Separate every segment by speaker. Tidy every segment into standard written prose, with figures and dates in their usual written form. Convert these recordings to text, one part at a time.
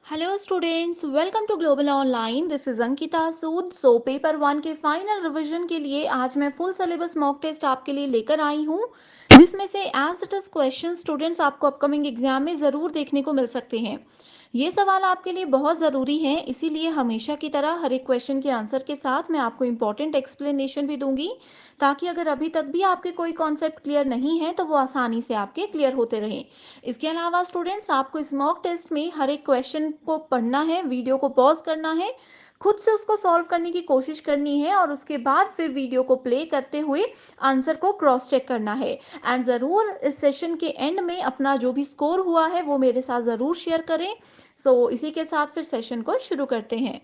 Speaker 1: Hello students, welcome to Global Online. This is Ankita Sood. So paper one के final revision के लिए आज मैं फुल सिलेबस मॉक टेस्ट आपके लिए लेकर आई हूँ, जिसमें से as it is question students आपको अपकमिंग एग्जाम में ज़रूर देखने को मिल सकते हैं। ये सवाल आपके लिए बहुत ज़रूरी है, इसीलिए हमेशा की तरह हर एक क्वेश्चन के आंसर के साथ मैं आपको इंपॉर्टेंट एक्सप्लेनेशन भी दूंगी, ताकि अगर अभी तक भी आपके कोई कॉन्सेप्ट क्लियर नहीं है तो वो आसानी से आपके क्लियर होते रहें। इसके अलावा स्टूडेंट्स, आपको इस मॉक टेस्ट में हर एक क्वेश्चन को पढ़ना है, वीडियो को पॉज करना है, खुद से उसको सॉल्व करने की कोशिश करनी है और उसके बाद फिर वीडियो को प्ले करते हुए आंसर को क्रॉस चेक करना है। एंड ज़रूर इस सेशन के एंड में अपना जो भी स्कोर हुआ है वो मेरे साथ ज़रूर शेयर करें। इसी के साथ फिर सेशन को शुरू करते हैं।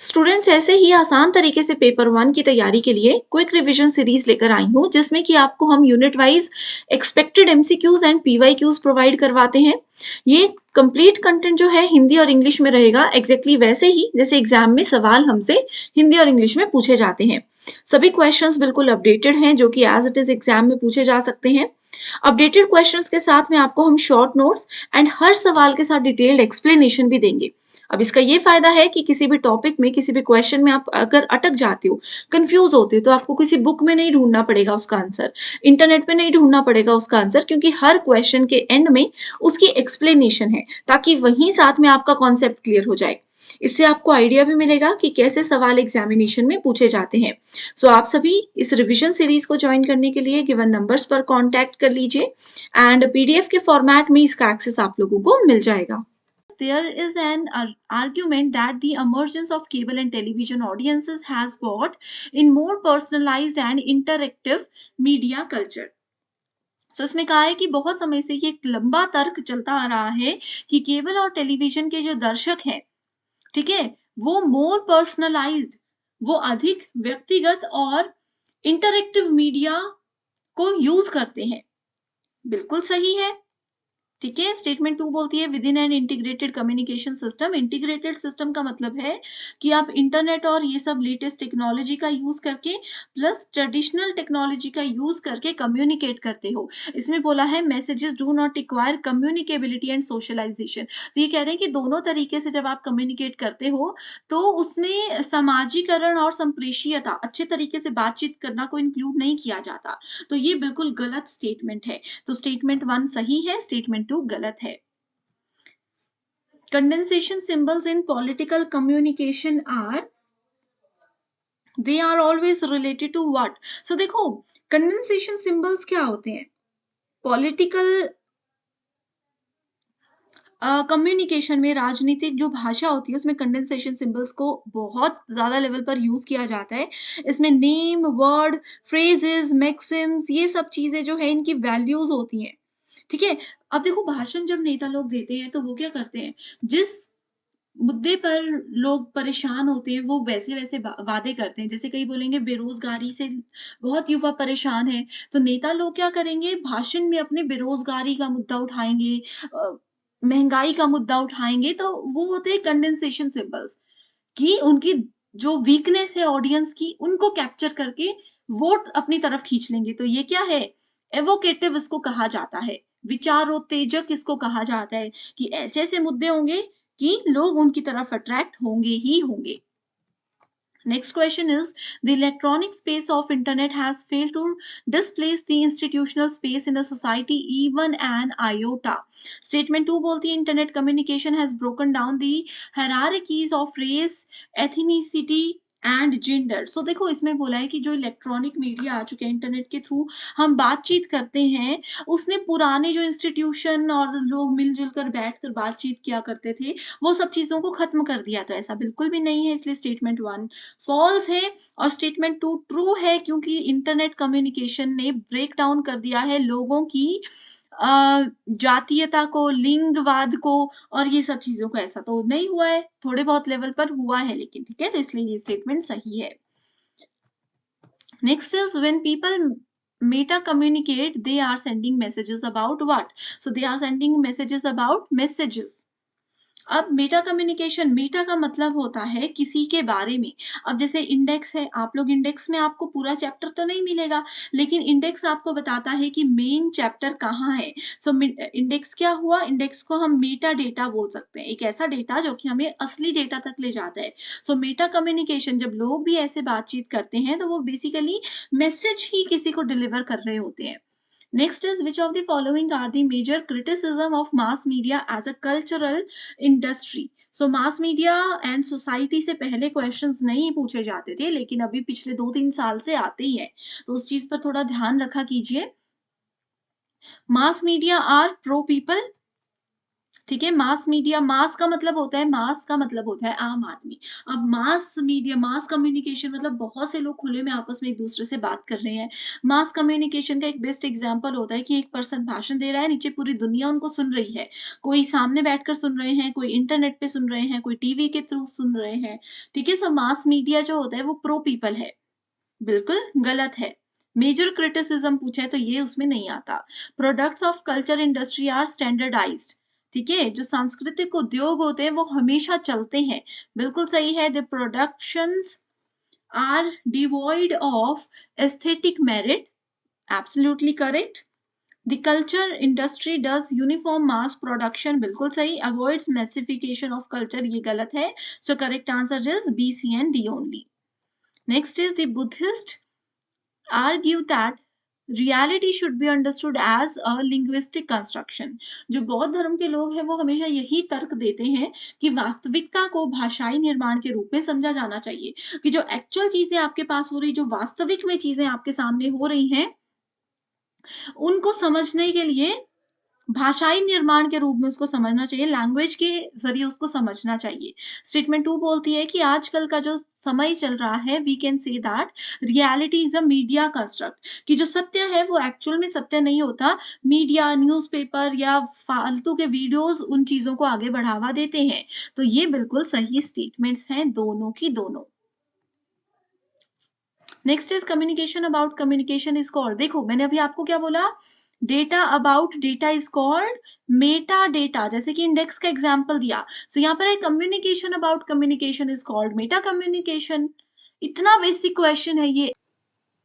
Speaker 2: स्टूडेंट्स, ऐसे ही आसान तरीके से पेपर वन की तैयारी के लिए क्विक रिवीजन सीरीज लेकर आई हूँ, जिसमें कि आपको हम unit wise expected MCQs and PYQs provide करवाते हैं। ये कंप्लीट कंटेंट जो है हिंदी और इंग्लिश में रहेगा, एग्जैक्टली वैसे ही जैसे एग्जाम में सवाल हमसे हिंदी और इंग्लिश में पूछे जाते हैं। सभी क्वेश्चंस बिल्कुल अपडेटेड हैं, जो कि एज इट इज एग्जाम में पूछे जा सकते हैं। अपडेटेड क्वेश्चंस के साथ में आपको हम शॉर्ट नोट्स एंड हर सवाल के साथ डिटेल्ड एक्सप्लेनेशन भी देंगे। अब इसका ये फायदा है कि किसी भी टॉपिक में, किसी भी क्वेश्चन में आप अगर अटक जाते हो, कंफ्यूज होते हो, तो आपको किसी बुक में नहीं ढूंढना पड़ेगा उसका आंसर, इंटरनेट पे नहीं ढूंढना पड़ेगा उसका आंसर, क्योंकि हर क्वेश्चन के एंड में उसकी एक्सप्लेनेशन है, ताकि वहीं साथ में आपका कॉन्सेप्ट क्लियर हो जाए। इससे आपको आइडिया भी मिलेगा कि कैसे सवाल एग्जामिनेशन में पूछे जाते हैं। आप सभी इस रिवीजन सीरीज को ज्वाइन करने के लिए गिवन नंबर्स पर कांटेक्ट कर लीजिए एंड पीडीएफ के फॉर्मेट में इसका एक्सेस आप लोगों को मिल जाएगा। There is an argument that the emergence of cable and television audiences has brought in more personalized and interactive media culture. इसमें कहा है कि बहुत समय से ये एक लंबा तर्क चलता आ रहा है कि केबल और टेलीविजन के जो दर्शक हैं, ठीक है, वो मोर पर्सनलाइज्ड, वो अधिक व्यक्तिगत और इंटरेक्टिव मीडिया को यूज करते हैं। बिल्कुल सही है, ठीक है। स्टेटमेंट 2 बोलती है within an integrated communication system. Integrated system का मतलब है कि आप इंटरनेट और ये सब लेटेस्ट टेक्नोलॉजी का यूज करके प्लस ट्रेडिशनल टेक्नोलॉजी का यूज करके कम्युनिकेट करते हो। इसमें बोला है messages do not require communicability and socialisation. तो ये कह रहे हैं कि दोनों तरीके से जब आप कम्युनिकेट करते हो तो उसमें सामाजिकरण और संप्रेषीयता, अच्छे तरीके से बातचीत करना को इंक्लूड नहीं किया जाता। तो ये बिल्कुल गलत स्टेटमेंट है। तो स्टेटमेंट 1 सही है, स्टेटमेंट 2 गलत है। Condensation symbols in political communication are, they are always related to what? So देखो, कंडेंसेशन सिंबल्स क्या होते हैं? पॉलिटिकल कम्युनिकेशन में, राजनीतिक जो भाषा होती है उसमें कंडेंसेशन सिंबल्स को बहुत ज्यादा लेवल पर यूज किया जाता है। इसमें नेम, वर्ड, फ्रेजेस, मैक्सिम्स, ये सब चीजें जो है इनकी वैल्यूज होती हैं, ठीक है। अब देखो, भाषण जब नेता लोग देते हैं तो वो क्या करते हैं, जिस मुद्दे पर लोग परेशान होते हैं वो वैसे-वैसे वादे करते हैं। जैसे कई बोलेंगे बेरोज़गारी से बहुत युवा परेशान है, तो नेता लोग क्या करेंगे, भाषण में अपने बेरोज़गारी का मुद्दा उठाएँगे, महँगाई का मुद्दा उठाएँगे, तो वो होते हैं कंडेंसेशन सिंबल्स, कि उनकी जो वीकनेस है ऑडियंस की, उनको कैप्चर करके वोट अपनी तरफ खींच लेंगे। तो ये क्या है? एवोकेटिव इसको कहा जाता है। विचारोत्तेजक इसको कहा जाता है, कि ऐसे-ऐसे मुद्दे होंगे कि लोग उनकी तरफ अट्रैक्ट होंगे ही होंगे। Next question is, the electronic space of internet has failed to displace the institutional space in a society even an iota. Statement 2 बोलती है internet communication has broken down the hierarchies of race, ethnicity and gender. So देखो, इसमें बोला है कि जो electronic media आ चुके हैं, इंटरनेट के थ्रू हम बातचीत करते हैं, उसने पुराने जो इंस्टीट्यूशन और लोग मिलजुल कर बैठकर बातचीत किया करते थे, वो सब चीजों को खत्म कर दिया। तो ऐसा बिल्कुल भी नहीं है, इसलिए स्टेटमेंट 1 फॉल्स है और स्टेटमेंट 2 ट्रू है, क्योंकि इंटरनेट कम्युनिकेशन ने ब्रेक डाउन कर दिया है लोगों की जातीयता को, लिंगवाद को और ये सब चीजों को। ऐसा तो नहीं हुआ है, थोड़े बहुत लेवल पर हुआ है लेकिन, ठीक है, तो इसलिए ये स्टेटमेंट सही है। Next is when people meta communicate, they are sending messages about what? So they are sending messages about messages. अब मेटा कम्युनिकेशन, मेटा का मतलब होता है किसी के बारे में। अब जैसे इंडेक्स है, आप लोग इंडेक्स में आपको पूरा चैप्टर तो नहीं मिलेगा, लेकिन इंडेक्स आपको बताता है कि मेन चैप्टर कहाँ है। सो इंडेक्स क्या हुआ? इंडेक्स को हम मेटा डेटा बोल सकते हैं, एक ऐसा डेटा जो कि हमें असली डेटा तक ले जाता है। सो मेटा कम्युनिकेशन, जब लोग भी ऐसे बातचीत करते हैं तो वो बेसिकली मैसेज ही किसी को डिलीवर कर रहे होते हैं। Next is, which of the following are the major criticism of mass media as a cultural industry? So mass media and society से पहले questions नहीं पूछे जाते थे, लेकिन अभी पिछले 2-3 साल से आते ही हैं, तो उस चीज पर थोड़ा ध्यान रखा कीजिए। Mass media are pro people, ठीक है। मास मीडिया, मास का मतलब होता है, मास का मतलब होता है आम आदमी। अब मास मीडिया, मास कम्युनिकेशन मतलब बहुत से लोग खुले में आपस में एक दूसरे से बात कर रहे हैं। मास कम्युनिकेशन का एक बेस्ट एग्जांपल होता है कि एक पर्सन भाषण दे रहा है, नीचे पूरी दुनिया उनको सुन रही है। कोई सामने बैठकर सुन रहे हैं, कोई इंटरनेट पे सुन रहे हैं, कोई टीवी के थ्रू सुन रहे हैं, ठीक है। सो मास मीडिया जो होता है वो प्रो पीपल है, बिल्कुल गलत है। मेजर क्रिटिसिज्म पूछा है तो ये उसमें नहीं आता। Products of culture industry are standardised, ठीक है। जो सांस्कृतिक उद्योग होते हैं वो हमेशा चलते हैं, बिल्कुल सही है। The productions are devoid of aesthetic merit, absolutely correct. The culture industry does uniform mass production, बिल्कुल सही। अवॉइड्स मैसिफिकेशन ऑफ कल्चर, ये गलत है। So correct answer is B, C and D only. Next is the Buddhist argue that reality should be understood as a linguistic construction। जो बौद्ध धर्म के लोग हैं वो हमेशा यही तर्क देते हैं कि वास्तविकता को भाषाई निर्माण के रूप में समझा जाना चाहिए, कि जो एक्चुअल चीजें आपके पास हो रही, जो वास्तविक में चीजें आपके सामने हो रही हैं, उनको समझने के लिए भाषाई निर्माण के रूप में उसको समझना चाहिए, लैंग्वेज के जरिए उसको समझना चाहिए। स्टेटमेंट 2 बोलती है कि आजकल का जो समय चल रहा है, we can say that reality is a media construct, कि जो सत्य है वो एक्चुअल में सत्य नहीं होता। मीडिया, न्यूज़पेपर या फालतू के वीडियोस उन चीजों को आगे बढ़ावा देते हैं। तो ये बिल्कुल सही स्टेटमेंट्स हैं दोनों की दोनों। Next is communication about communication is called, देखो मैंने अभी आपको क्या बोला, data about data is called Meta data, जैसे कि इंडेक्स का एग्जांपल दिया। सो यहाँ पर है communication about communication is called Meta communication. इतना बेसिक क्वेश्चन है ये।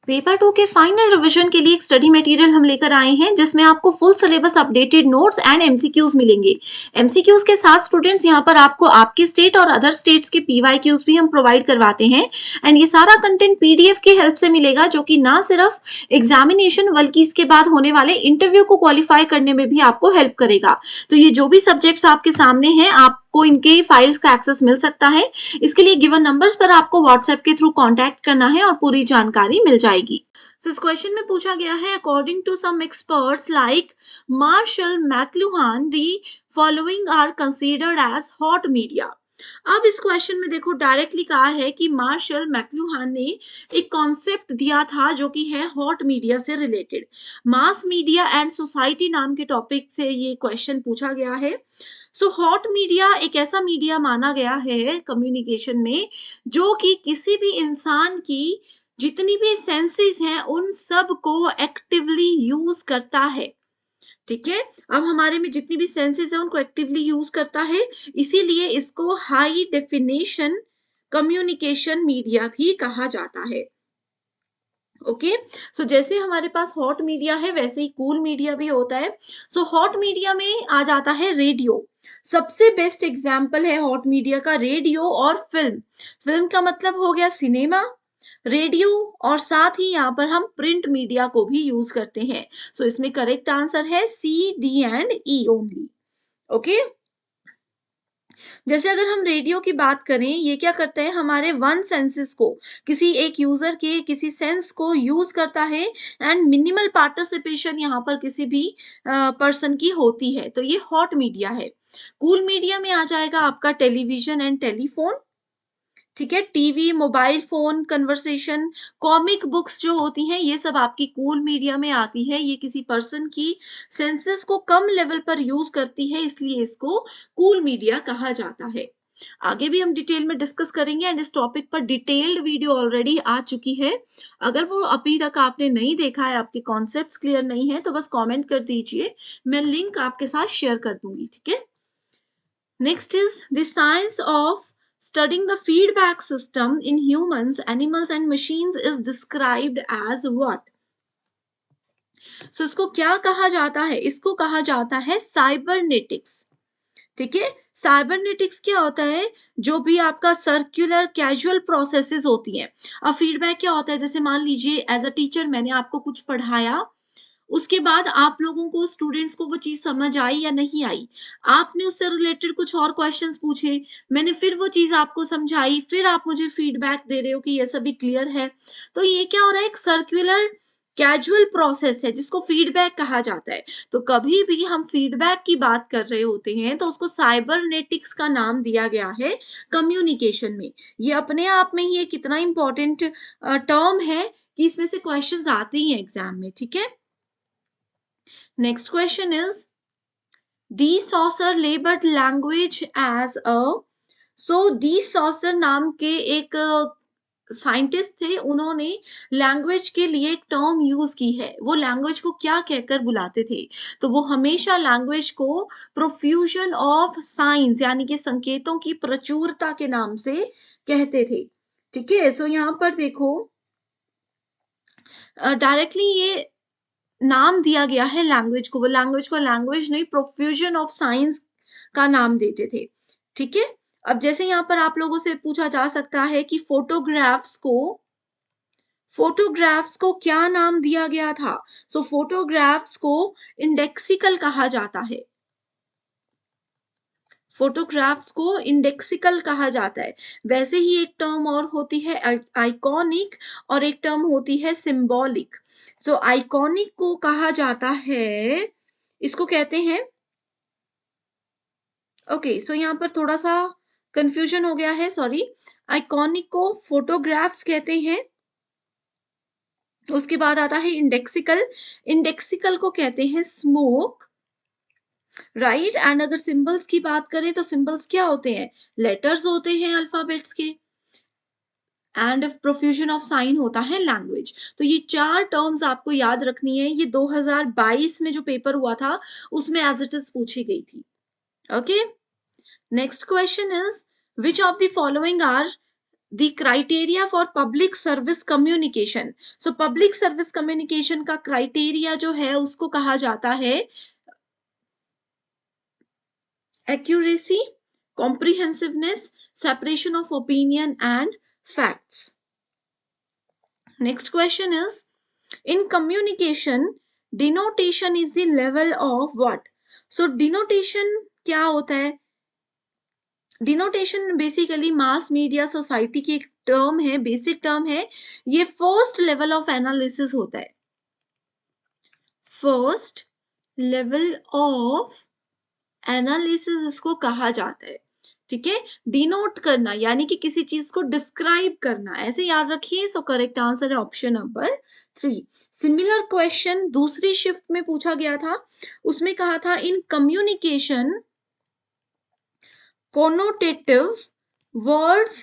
Speaker 2: पेपर 2 के फाइनल रिवीजन के लिए एक स्टडी मटेरियल हम लेकर आए हैं, जिसमें आपको full syllabus, updated notes and MCQs मिलेंगे। एमसीक्यूज के साथ स्टूडेंट्स यहाँ पर आपको आपके स्टेट और अदर स्टेट्स के पीवाईक्यूज भी हम प्रोवाइड करवाते हैं, एंड ये सारा कंटेंट पीडीएफ की हेल्प से मिलेगा, जो कि ना सिर्फ एग्जामिनेशन बल्कि इसके बाद होने वाले इंटरव्यू को क्वालिफाई करने में भी आपको हेल्प करेगा। तो ये जो भी सब्जेक्ट्स आपके सामने हैं, आपको इनके फाइल्स का एक्सेस मिल सकता है। इसके लिए गिवन नंबर्स पर आपको व्हाट्सएप के थ्रू कांटेक्ट करना है और पूरी जानकारी मिल जाएगी। इस क्वेश्चन में पूछा गया है, according to some experts like Marshall McLuhan, the following are considered as hot media. अब इस क्वेश्चन में देखो डायरेक्टली कहा है कि मार्शल मैक्लुहान ने एक कॉन्सेप्ट दिया था जो कि है हॉट मीडिया से related. Mass media and society नाम के टॉपिक से ये क्वेश्चन पूछा गया है। सो हॉट मीडिया एक ऐसा मीडिया माना गया है कम्युनिकेशन में, जो कि किसी भी इंसान की जितनी भी सेंसेस हैं उन सब को एक्टिवली यूज करता है, ठीक है। अब हमारे में जितनी भी सेंसेस हैं उनको एक्टिवली यूज करता है, इसीलिए इसको हाई डेफिनेशन कम्युनिकेशन मीडिया भी कहा जाता है। ओके, सो जैसे हमारे पास हॉट मीडिया है वैसे ही कूल मीडिया भी होता है। सो हॉट मीडिया में आ जाता है रेडियो, सबसे बेस्ट एग्जाम्पल है हॉट मीडिया का रेडियो और फिल्म। फिल्म का मतलब हो गया सिनेमा, रेडियो, और साथ ही यहाँ पर हम प्रिंट मीडिया को भी यूज करते हैं। सो इसमें करेक्ट आंसर है C, D and E only. Okay, जैसे अगर हम रेडियो की बात करें, ये क्या करता है, हमारे वन सेंसेस को, किसी एक यूजर के किसी सेंस को यूज करता है, एंड मिनिमल पार्टिसिपेशन यहाँ पर किसी भी पर्सन की होती है, तो ये हॉट मीडिया है। कूल मीडिया में आ जाएगा आपका टेलीविजन एंड टेलीफोन, ठीक है। TV, mobile phone, conversation, comic books जो होती हैं, ये सब आपकी कूल मीडिया में आती है। ये किसी पर्सन की सेंसेस को कम लेवल पर यूज करती है, इसलिए इसको कूल मीडिया कहा जाता है। आगे भी हम डिटेल में डिस्कस करेंगे, एंड इस टॉपिक पर डिटेल्ड वीडियो ऑलरेडी आ चुकी है। अगर वो अभी तक आपने नहीं देखा है, आपके कॉन्सेप्ट्स क्लियर नहीं है, तो बस कमेंट कर दीजिए, मैं लिंक आपके साथ शेयर कर दूंगी, ठीक है। Next is the science of studying the feedback system in humans, animals and machines is described as what? So इसको क्या कहा जाता है? इसको कहा जाता है साइबरनेटिक्स। ठीक है, साइबरनेटिक्स क्या होता है? जो भी आपका सर्कुलर कैजुअल प्रोसेसेस होती हैं। अब फीडबैक क्या होता है? जैसे मान लीजिए एज अ टीचर मैंने आपको कुछ पढ़ाया, उसके बाद आप लोगों को स्टूडेंट्स को वो चीज समझ आई या नहीं आई, आपने उससे रिलेटेड कुछ और क्वेश्चंस पूछे, मैंने फिर वो चीज आपको समझाई, फिर आप मुझे फीडबैक दे रहे हो कि ये सभी क्लियर है। तो ये क्या हो रहा है? एक सर्कुलर कैजुअल प्रोसेस है जिसको फीडबैक कहा जाता है। तो कभी भी हम फीडबैक की बात कर रहे होते हैं तो उसको साइबरनेटिक्स का नाम दिया गया है कम्युनिकेशन में। ये अपने आप में ही एक कितना इंपॉर्टेंट टर्म है कि इसमें से क्वेश्चंस आते ही हैं एग्जाम में। ठीक है, next question is de Saussure labelled language as a, so de Saussure नाम के एक साइंटिस्ट थे, उन्होंने लैंग्वेज के लिए एक टर्म यूज की है। वो लैंग्वेज को क्या कहकर बुलाते थे? तो वो हमेशा लैंग्वेज को प्रोफ्यूजन ऑफ साइंस यानी कि संकेतों की प्रचुरता के नाम से कहते थे। ठीक है, सो यहाँ पर देखो डायरेक्टली ये नाम दिया गया है लैंग्वेज को। वो लैंग्वेज को लैंग्वेज नहीं, प्रोफ्यूजन ऑफ साइंस का नाम देते थे। ठीक है, अब जैसे यहाँ पर आप लोगों से पूछा जा सकता है कि फोटोग्राफ्स को क्या नाम दिया गया था? सो फोटोग्राफ्स को इंडेक्सिकल कहा जाता है। फोटोग्राफ्स को इंडेक्सिकल कहा जाता है। वैसे ही एक टर्म और होती है आइकॉनिक और एक टर्म होती है सिंबॉलिक। सो आइकॉनिक को कहा जाता है, इसको कहते हैं, ओके सो यहाँ पर थोड़ा सा कंफ्यूजन हो गया है, सॉरी। आइकॉनिक को फोटोग्राफ्स कहते हैं, उसके बाद आता है इंडेक्सिकल। इंडेक्सिकल को कहते हैं स्मोक, राइट। एंड अगर सिंबल्स की बात करें तो सिंबल्स क्या होते हैं? लेटर्स होते हैं अल्फाबेट्स के। एंड प्रोफ्यूजन ऑफ साइन होता है लैंग्वेज। तो ये चार टर्म्स आपको याद रखनी है। ये 2022 में जो पेपर हुआ था उसमें एज इट इज पूछी गई थी। Okay, next question is which of the following are the criteria for public service communication? So public service communication का क्राइटेरिया जो है उसको कहा जाता है accuracy, comprehensiveness, separation of opinion and facts. Next question is in communication denotation is the level of what? So denotation क्या होता है? Denotation basically mass media society की एक टर्म है, बेसिक टर्म है। ये फर्स्ट लेवल ऑफ एनालिसिस होता है, फर्स्ट लेवल ऑफ एनालिसिस इसको कहा जाता है। ठीक है, डिनोट करना यानी कि किसी चीज को डिस्क्राइब करना, ऐसे याद रखिए। सो करेक्ट आंसर है ऑप्शन नंबर 3। सिमिलर क्वेश्चन दूसरी शिफ्ट में पूछा गया था, उसमें कहा था in communication connotative words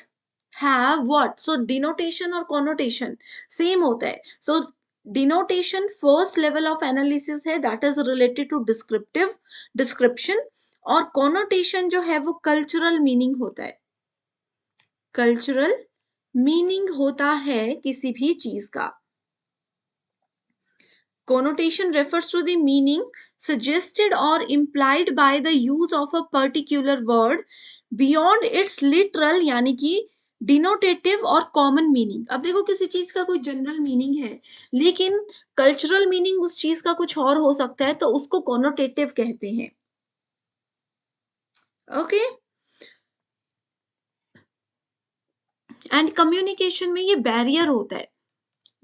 Speaker 2: have what? So denotation और कोनोटेशन सेम होता है। So denotation first level of analysis है, that is related to descriptive description, और कोनोटेशन जो है वो कल्चरल मीनिंग होता है। कल्चरल मीनिंग होता है किसी भी चीज का। Connotation refers to the meaning suggested or implied by the use of a particular word beyond its literal यानी कि डिनोटेटिव और कॉमन मीनिंग। अब देखो किसी चीज का कोई जनरल मीनिंग है लेकिन कल्चरल मीनिंग उस चीज का कुछ और हो सकता है, तो उसको कॉनोटेटिव कहते हैं। ओके, एंड कम्युनिकेशन में ये बैरियर होता है।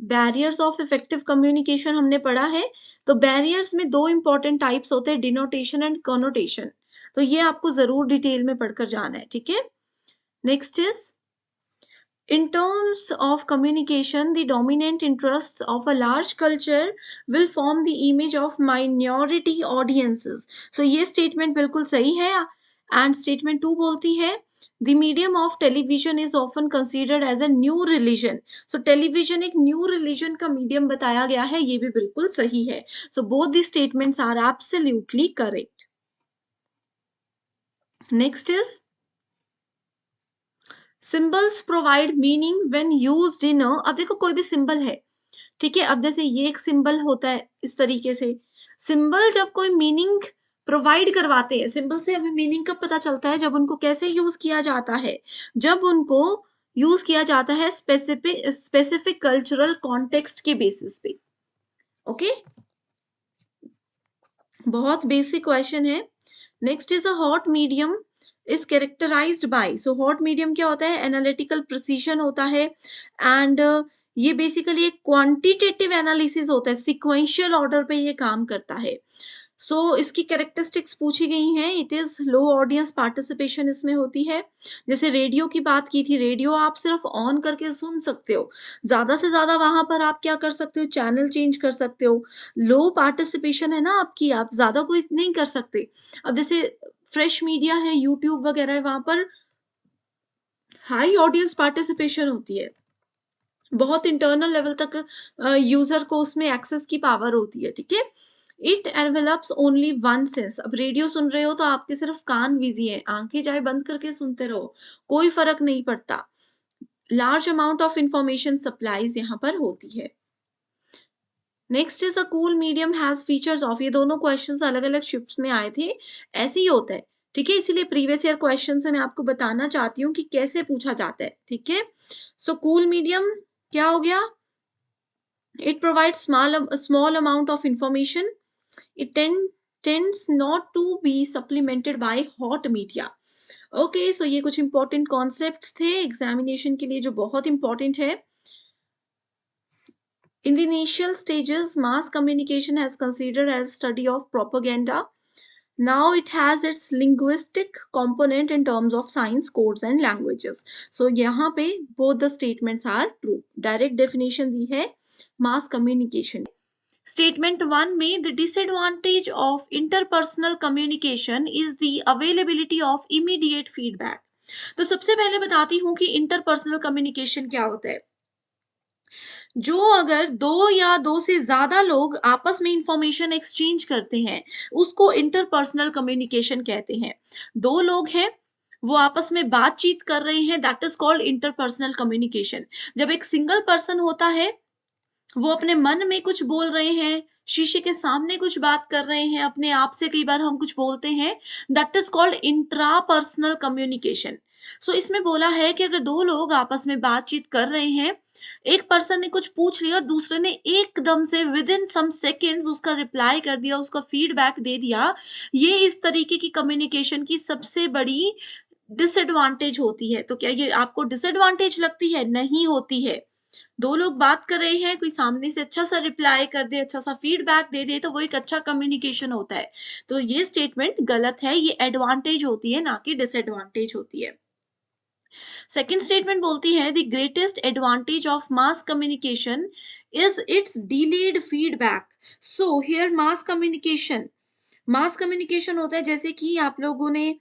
Speaker 2: बैरियर्स ऑफ इफेक्टिव कम्युनिकेशन हमने पढ़ा है। तो बैरियर्स में दो इंपॉर्टेंट टाइप्स होते हैं, डिनोटेशन एंड कॉनोटेशन। तो ये आपको जरूर डिटेल में पढ़कर जाना है। ठीक है, next is in terms of communication the dominant interests of a large culture will form the image of minority audiences. So ये statement बिल्कुल सही है। and statement 2 बोलती है the medium of television is often considered as a new religion. So television एक new religion का medium बताया गया है, ये भी बिल्कुल सही है। So both the statements are absolutely correct. Next is symbols provide meaning when used in अब देखो कोई भी सिंबल है, ठीक है, अब जैसे ये एक सिंबल होता है इस तरीके से, सिंबल जब कोई मीनिंग प्रोवाइड करवाते हैं, सिंबल से हमें मीनिंग कब पता चलता है, जब उनको कैसे यूज किया जाता है, जब उनको यूज किया जाता है स्पेसिफिक कल्चरल कॉन्टेक्स्ट के बेसिस पे। ओके, बहुत बेसिक क्वेश्चन है। Next is a hot medium is characterised by, so hot medium क्या होता है, एनालिटिकल प्रिसीजन होता है, एंड ये बेसिकली एक क्वांटिटेटिव एनालिसिस होता है, सिक्वेंशियल ऑर्डर पे ये काम करता है। सो इसकी कैरेक्टरिस्टिक्स पूछी गई हैं, it is low audience participation इसमें होती है। जैसे रेडियो की बात की थी, रेडियो आप सिर्फ ऑन करके सुन सकते हो, ज्यादा से ज्यादा वहां पर आप क्या कर सकते हो, चैनल चेंज कर सकते हो। लो पार्टिसिपेशन है ना आपकी, आप ज्यादा कोई नहीं कर सकते। अब जैसे फ्रेश मीडिया है, यूट्यूब वगैरह है, वहां पर हाई ऑडियंस पार्टिसिपेशन होती है, बहुत इंटरनल लेवल तक यूजर को उसमें एक्सेस की पावर होती है, ठीक है। It envelopes only one sense, अब रेडियो सुन रहे हो तो आपके सिर्फ कान बिजी है, आंखें चाहे बंद करके सुनते रहो, कोई फर्क नहीं पड़ता। Large amount of information supplies यहाँ पर होती है। Next is a cool medium has features of, ये दोनों क्वेश्चंस अलग अलग शिफ्ट्स में आए थे, ऐसे ही होता है, ठीक है, इसीलिए प्रीवियस ईयर क्वेश्चन से मैं आपको बताना चाहती हूँ कि कैसे पूछा जाता है, ठीक है। सो कूल मीडियम क्या हो गया, it provides small amount of information, it tends not to be supplemented by hot media। Okay, so ये कुछ इंपॉर्टेंट कॉन्सेप्ट्स थे एग्जामिनेशन के लिए जो बहुत इंपॉर्टेंट है। In the initial stages, mass communication has considered as study of propaganda. Now it has its linguistic component in terms of science, codes and languages. So यहाँ पे both the statements are true. Direct definition दी है mass communication। Statement 1 में the disadvantage of interpersonal communication is the availability of immediate feedback। तो सबसे पहले बताती हूँ कि interpersonal communication क्या होता है। जो अगर दो या दो से ज्यादा लोग आपस में इंफॉर्मेशन एक्सचेंज करते हैं, उसको इंटरपर्सनल कम्युनिकेशन कहते हैं। दो लोग हैं, वो आपस में बातचीत कर रहे हैं, that is called interpersonal communication. जब एक सिंगल पर्सन होता है, वो अपने मन में कुछ बोल रहे हैं, शीशे के सामने कुछ बात कर रहे हैं, अपने आप से कई बार हम कुछ बोलते हैं, that is called intrapersonal communication. So इसमें बोला है कि अगर दो लोग आपस में बातचीत कर रहे हैं, एक पर्सन ने कुछ पूछ लिया और दूसरे ने एकदम से विद इन सम सेकेंड्स उसका रिप्लाई कर दिया, उसका फीडबैक दे दिया, ये इस तरीके की कम्युनिकेशन की सबसे बड़ी डिसएडवांटेज होती है। तो क्या ये आपको डिसएडवांटेज लगती है? नहीं होती है। दो लोग बात कर रहे हैं, कोई सामने से अच्छा सा रिप्लाई कर दे, अच्छा सा फीडबैक दे दे, तो वो एक अच्छा कम्युनिकेशन होता है। तो ये स्टेटमेंट गलत है, ये एडवांटेज होती है ना कि डिसएडवांटेज होती है। सेकेंड स्टेटमेंट बोलती है the greatest advantage of mass communication is it's delayed feedback. So here mass communication होता है, जैसे कि आप लोगों ने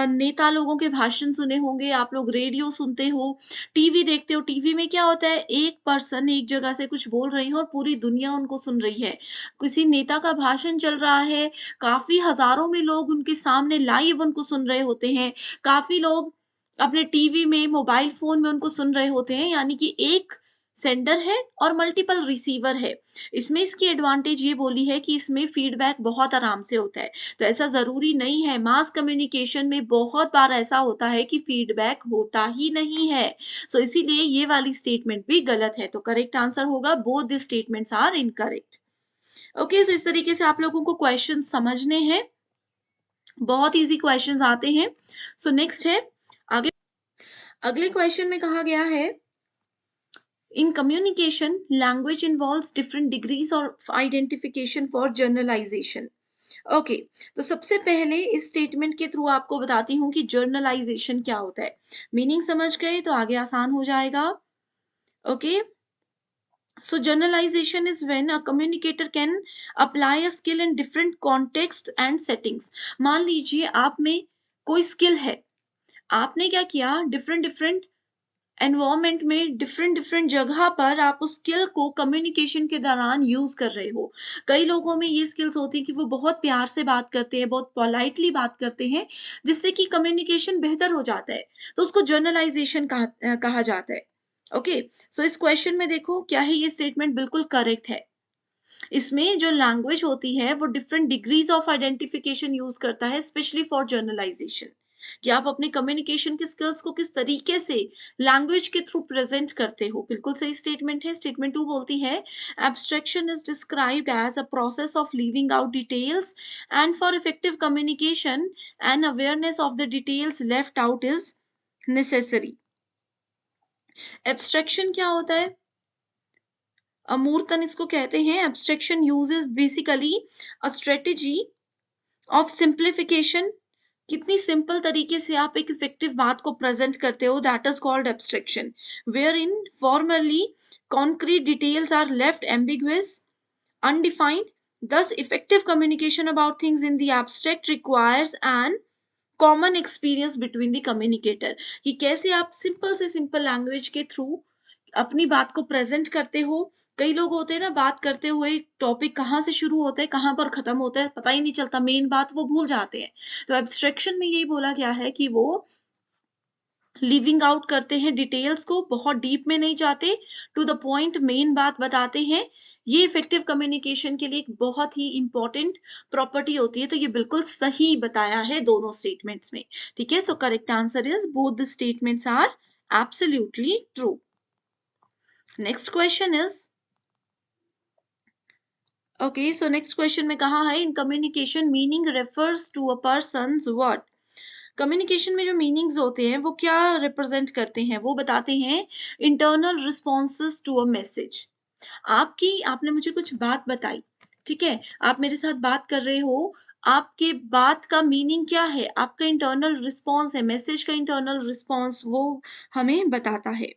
Speaker 2: नेता लोगों के भाषण सुने होंगे, आप लोग रेडियो सुनते हो, टीवी देखते हो, टीवी में क्या होता है, एक पर्सन एक जगह से कुछ बोल रही है और पूरी दुनिया उनको सुन रही है। किसी नेता का भाषण चल रहा है, काफी हजारों में लोग उनके सामने लाइव उनको सुन रहे होते हैं, काफी लोग अपने टीवी में, मोबाइल फोन में उनको सुन रहे होते हैं, यानी कि एक सेंडर है और मल्टीपल रिसीवर है। इसमें इसकी एडवांटेज ये बोली है कि इसमें फीडबैक बहुत आराम से होता है। तो ऐसा जरूरी नहीं है, मास कम्युनिकेशन में बहुत बार ऐसा होता है कि फीडबैक होता ही नहीं है। सो इसीलिए ये वाली स्टेटमेंट भी गलत है। तो करेक्ट आंसर होगा both the statements are incorrect. Okay, so इस तरीके से आप लोगों को क्वेश्चन समझने हैं, बहुत इजी क्वेश्चंस आते हैं। सो नेक्स्ट है आगे, अगले क्वेश्चन में कहा गया है in communication language involves different degrees of identification for journalisation. Okay, तो सबसे पहले इस स्टेटमेंट के थ्रू आपको बताती हूँ कि जर्नलाइजेशन क्या होता है। मीनिंग समझ गए तो आगे आसान हो जाएगा। Okay, so generalization is when a communicator can apply a skill in different contexts and settings। मान लीजिए आप में कोई स्किल है, आपने क्या किया, डिफरेंट डिफरेंट एनवायरमेंट में डिफरेंट डिफरेंट जगह पर आप उस स्किल को कम्युनिकेशन के दौरान यूज कर रहे हो। कई लोगों में ये स्किल्स होती है कि वो बहुत प्यार से बात करते हैं, बहुत पोलाइटली बात करते हैं, जिससे कि कम्युनिकेशन बेहतर हो जाता है। तो उसको जर्नलाइजेशन कहा जाता है। ओके, सो इस क्वेश्चन में देखो क्या है, ये स्टेटमेंट बिल्कुल करेक्ट है। इसमें जो लैंग्वेज होती है वो different degrees of identification use करता है, स्पेशली फॉर जर्नलाइजेशन, कि आप अपने कम्युनिकेशन के स्किल्स को किस तरीके से लैंग्वेज के थ्रू प्रेजेंट करते हो। बिल्कुल सही स्टेटमेंट है। स्टेटमेंट 2 बोलती है abstraction is described as a process of leaving out details and for effective communication and awareness of the details left out is necessary. Abstraction क्या होता है? अमूर्तन इसको कहते हैं। Abstraction uses basically a strategy of simplification, कितनी simple तरीके से आप एक इफेक्टिव बात को प्रेजेंट करते हो, that is called abstraction, wherein formerly concrete details are left ambiguous, undefined. Thus effective communication about things in the abstract requires an common experience between the communicator, कि कैसे आप सिंपल से simple language के through अपनी बात को present करते हो। कई लोग होते हैं ना, बात करते हुए टॉपिक कहाँ से शुरू होता है कहाँ पर खत्म होता है पता ही नहीं चलता, मेन बात वो भूल जाते हैं। तो एब्स्ट्रैक्शन में यही बोला गया है कि वो लिविंग आउट करते हैं डिटेल्स को, बहुत डीप में नहीं जाते, टू द पॉइंट मेन बात बताते हैं। ये इफेक्टिव कम्युनिकेशन के लिए एक बहुत ही इंपॉर्टेंट प्रॉपर्टी होती है। तो ये बिल्कुल सही बताया है दोनों स्टेटमेंट्स में। ठीक है, so correct answer is both the statements are absolutely true. Next question is okay, so next question में कहा है in communication meaning refers to a person's what. Communication में जो मीनिंग्स होते हैं वो क्या रिप्रेजेंट करते हैं, वो बताते हैं internal responses to a message. आपने मुझे कुछ बात बताई, ठीक है, आप मेरे साथ बात कर रहे हो, आपके बात का मीनिंग क्या है, आपका इंटरनल रिस्पॉन्स है, मैसेज का इंटरनल रिस्पॉन्स वो हमें बताता है।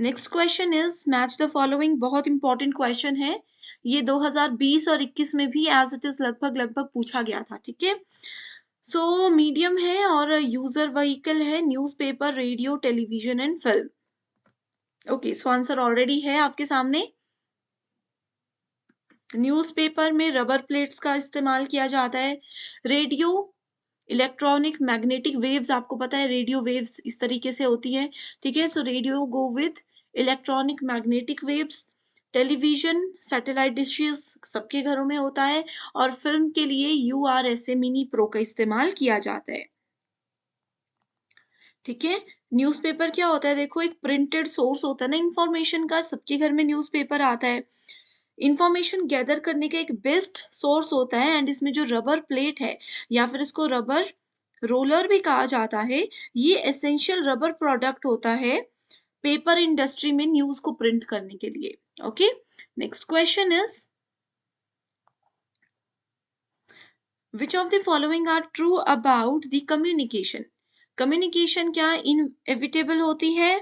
Speaker 2: Next question is match the following, बहुत इंपॉर्टेंट क्वेश्चन है ये, 2020 और 21 में भी एज इट इज लगभग लगभग पूछा गया था। ठीक है, सो मीडियम है और यूजर व्हीकल है newspaper, radio, television and film. Okay, so answer already है आपके सामने। न्यूज़पेपर में रबर प्लेट्स का इस्तेमाल किया जाता है। रेडियो इलेक्ट्रॉनिक मैग्नेटिक वेव्स, आपको पता है रेडियो वेव्स इस तरीके से होती है। ठीक है, so radio go with electronic magnetic waves. Television satellite dishes सबके घरों में होता है, और फिल्म के लिए URSA मिनी प्रो का इस्तेमाल किया जाता है। ठीक है, न्यूज़पेपर क्या होता है, देखो एक प्रिंटेड सोर्स होता है ना इंफॉर्मेशन का, सबके घर में न्यूज़पेपर आता है। इंफॉर्मेशन गैदर करने का एक बेस्ट सोर्स होता है, एंड इसमें जो रबर प्लेट है या फिर इसको रबर रोलर भी कहा जाता है, ये एसेंशियल रबर प्रोडक्ट होता है पेपर इंडस्ट्री में न्यूज को प्रिंट करने के लिए। Okay, next question is which of the following are true about the communication. Communication क्या इनएविटेबल होती है,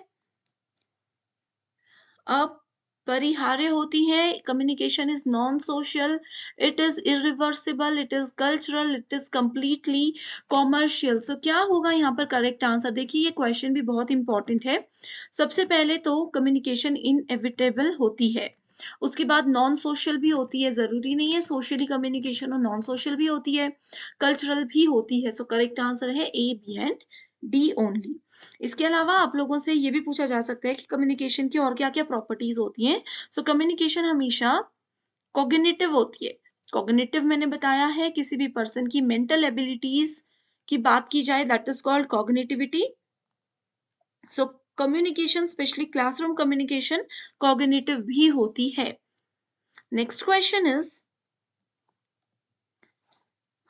Speaker 2: अपरिहार्य होती है, communication is non social, it is irreversible, it is cultural, it is completely commercial. So क्या होगा यहाँ पर करेक्ट आंसर, देखिए ये क्वेश्चन भी बहुत इंपॉर्टेंट है। सबसे पहले तो कम्युनिकेशन इनएविटेबल होती है, उसके बाद नॉन सोशल भी होती है, जरूरी नहीं है सोशली कम्युनिकेशन और नॉन सोशल भी होती है, कल्चरल भी होती है। सो करेक्ट आंसर है ए, बी एंड डी ओनली। इसके अलावा आप लोगों से ये भी पूछा जा सकता है कि कम्युनिकेशन की और क्या क्या प्रॉपर्टीज होती हैं। सो कम्युनिकेशन हमेशा कॉग्निटिव होती है। कॉग्निटिव मैंने बताया है, किसी भी पर्सन की मेंटल एबिलिटीज की बात की जाए, that is called cognitivity. So communication specially classroom communication cognitive भी होती है। Next question is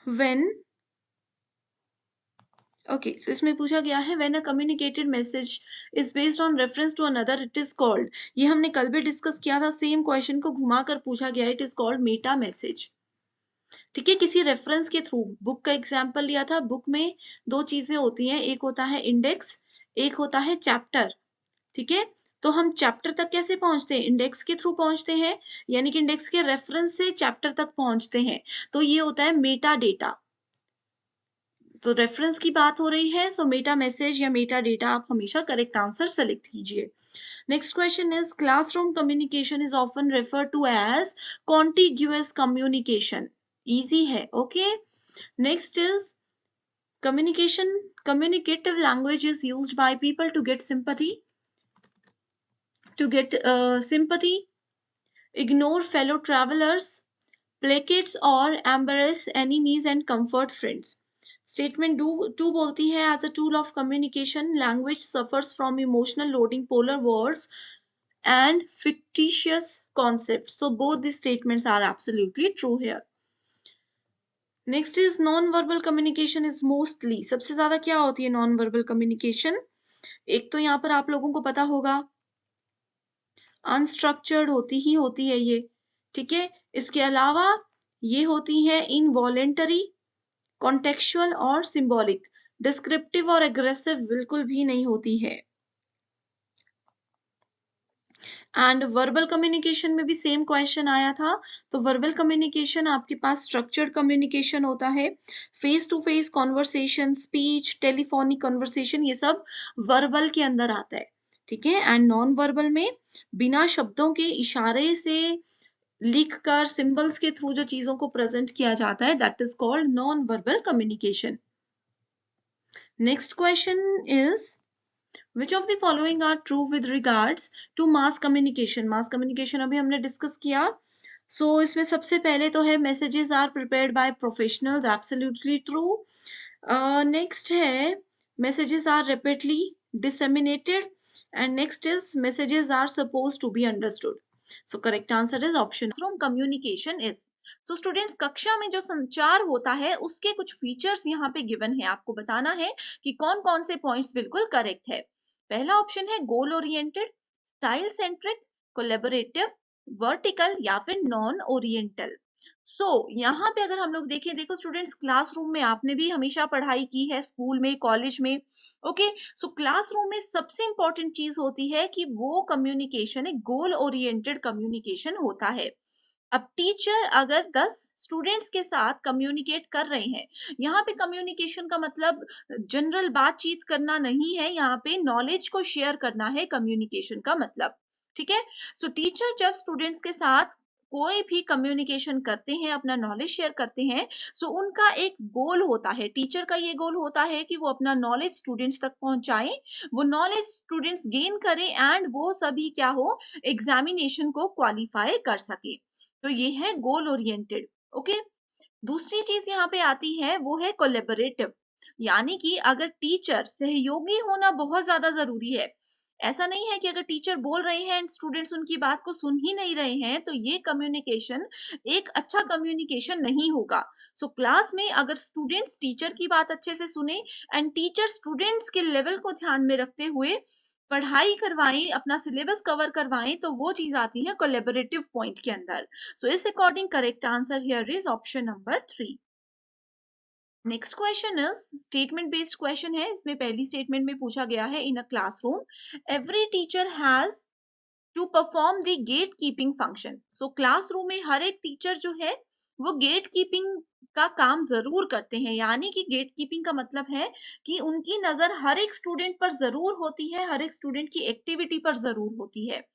Speaker 2: when, okay, so इसमें पूछा गया है when a communicated message is based on reference to another it is called, ये हमने कल भी डिस्कस किया था, सेम क्वेश्चन को घुमाकर पूछा गया, it is called Meta message. ठीक है, किसी रेफरेंस के थ्रू, बुक का एग्जांपल लिया था, बुक में दो चीजें होती हैं, एक होता है इंडेक्स, एक होता है चैप्टर। ठीक है, तो हम चैप्टर तक कैसे पहुंचते हैं, इंडेक्स के थ्रू पहुंचते हैं, यानी कि इंडेक्स के रेफरेंस से चैप्टर तक पहुंचते हैं, तो ये होता है मेटा डेटा। तो रेफरेंस की बात हो रही है, सो मेटा मैसेज या मेटा डेटा आप हमेशा करेक्ट आंसर सेलेक्ट कीजिए। Next question is classroom communication is often refer to as contiguous communication. Easy है, okay. Next is communicative language is used by people to get sympathy, ignore fellow travelers, placates or embarrass enemies and comfort friends. Statement 2 बोलती है as a tool of communication language suffers from emotional loading, polar words and fictitious concepts. So both these statements are absolutely true here. Next is non verbal communication is mostly, सबसे ज्यादा क्या होती है non verbal communication? एक तो यहाँ पर आप लोगों को पता होगा अनस्ट्रक्चर्ड होती ही होती है ये, ठीक है। इसके अलावा ये होती है इनवॉलेंटरी, कॉन्टेक्चुअल और सिंबॉलिक। डिस्क्रिप्टिव और एग्रेसिव बिल्कुल भी नहीं होती है। एंड वर्बल कम्युनिकेशन में भी सेम क्वेश्चन आया था, तो वर्बल कम्युनिकेशन आपके पास स्ट्रक्चर्ड कम्युनिकेशन होता है, face to face conversation, speech, telephonic conversation, ये सब वर्बल के अंदर आता है, ठीक है। एंड नॉन वर्बल में बिना शब्दों के इशारे से लिख कर सिंबल्स के थ्रू जो चीजों को प्रेजेंट किया जाता है, that is called non verbal communication. Next question is Which of the following are true with regards to mass communication? Mass communication अभी हमने डिस्कस किया। इसमें सबसे पहले तो है messages are prepared by professionals, absolutely true. Next है messages are rapidly disseminated and next is messages are supposed to be understood. Correct answer is option. Classroom communication is. Students कक्षा में जो संचार होता है उसके कुछ फीचर्स यहाँ पे गिवन है, आपको बताना है कि कौन कौन से पॉइंट्स बिल्कुल करेक्ट है। पहला ऑप्शन है goal oriented, style centric, collaborative, vertical या फिर नॉन ओरिएंटल। यहाँ पे अगर हम लोग देखें, देखो स्टूडेंट्स क्लासरूम में आपने भी हमेशा पढ़ाई की है, स्कूल में, कॉलेज में, ओके। क्लासरूम में सबसे इंपॉर्टेंट चीज होती है कि वो कम्युनिकेशन एक गोल ओरिएंटेड कम्युनिकेशन होता है। अब टीचर अगर 10 स्टूडेंट्स के साथ कम्युनिकेट कर रहे हैं, यहाँ पे कम्युनिकेशन का मतलब जनरल बातचीत करना नहीं है, यहाँ पे नॉलेज को शेयर करना है कम्युनिकेशन का मतलब, ठीक है। टीचर जब स्टूडेंट्स के साथ कोई भी कम्युनिकेशन करते हैं, अपना नॉलेज शेयर करते हैं, उनका एक गोल होता है, टीचर का ये गोल होता है कि वो अपना नॉलेज स्टूडेंट्स तक पहुंचाएं, वो नॉलेज स्टूडेंट्स गेन करें एंड वो सभी क्या हो, एग्जामिनेशन को क्वालिफाई कर सके। तो ये है गोल ओरिएंटेड, ओके। दूसरी चीज यहाँ पे आती है वो है कोलैबोरेटिव, यानी कि अगर टीचर सहयोगी होना बहुत ज्यादा जरूरी है, ऐसा नहीं है कि अगर टीचर बोल रहे हैं एंड स्टूडेंट्स उनकी बात को सुन ही नहीं रहे हैं, तो ये कम्युनिकेशन एक अच्छा कम्युनिकेशन नहीं होगा। क्लास में अगर स्टूडेंट्स टीचर की बात अच्छे से सुने एंड टीचर स्टूडेंट्स के लेवल को ध्यान में रखते हुए पढ़ाई करवाएं, अपना सिलेबस कवर करवाएं, तो वो चीज आती है कोलैबोरेटिव पॉइंट के अंदर। इस according correct answer here is option number 3। Next question is statement based question है। इसमें पहली स्टेटमेंट में पूछा गया है, in a classroom every teacher has to perform the gate keeping function. Classroom में हर एक टीचर जो है वो गेट कीपिंग का काम जरूर करते हैं, यानी कि गेट कीपिंग का मतलब है कि उनकी नजर हर एक स्टूडेंट पर जरूर होती है, हर एक स्टूडेंट की एक्टिविटी पर जरूर होती है।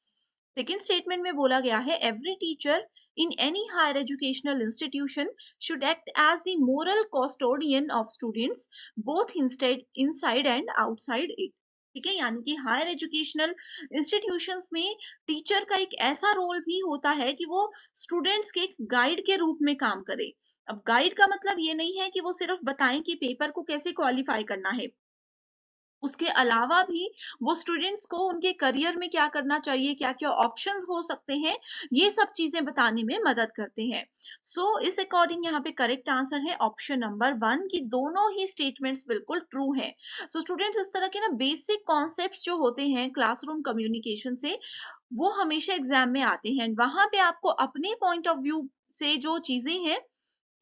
Speaker 2: सेकेंड स्टेटमेंट में बोला गया है, every teacher in any higher educational institution should act as the moral custodian of students both inside and outside it. ठीक है, यानी कि हायर एजुकेशनल इंस्टीट्यूशंस में टीचर का एक ऐसा रोल भी होता है कि वो स्टूडेंट्स के एक गाइड के रूप में काम करे। अब गाइड का मतलब ये नहीं है कि वो सिर्फ बताएं कि पेपर को कैसे क्वालिफाई करना है, उसके अलावा भी वो स्टूडेंट्स को उनके करियर में क्या करना चाहिए, क्या क्या ऑप्शंस हो सकते हैं, ये सब चीजें बताने में मदद करते हैं। इस अकॉर्डिंग यहाँ पे करेक्ट आंसर है ऑप्शन नंबर 1 की दोनों ही स्टेटमेंट्स बिल्कुल ट्रू है। स्टूडेंट्स इस तरह के ना बेसिक कॉन्सेप्ट्स जो होते हैं क्लासरूम कम्युनिकेशन से, वो हमेशा एग्जाम में आते हैं, वहां पे आपको अपने पॉइंट ऑफ व्यू से जो चीजें हैं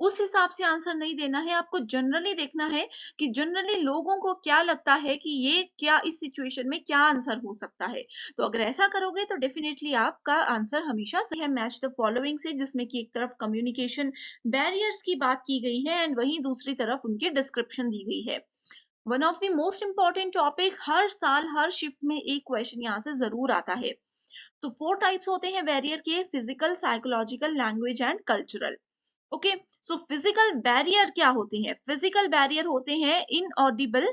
Speaker 2: उस हिसाब से आंसर नहीं देना है, आपको जनरली देखना है कि जनरली लोगों को क्या लगता है कि ये क्या इस सिचुएशन में क्या आंसर हो सकता है। तो अगर ऐसा करोगे तो डेफिनेटली आपका आंसर हमेशा सही है। मैच द फॉलोइंग से, जिसमें कि एक तरफ कम्युनिकेशन बैरियर्स की बात की गई है एंड वहीं दूसरी तरफ उनकी डिस्क्रिप्शन दी गई है। One of the most important topic, हर साल हर शिफ्ट में एक क्वेश्चन यहाँ से जरूर आता है। तो 4 टाइप्स होते हैं बैरियर के: physical, psychological, language and cultural. Okay, so physical barrier क्या होते हैं? फिजिकल बैरियर होते हैं इनऑडिबल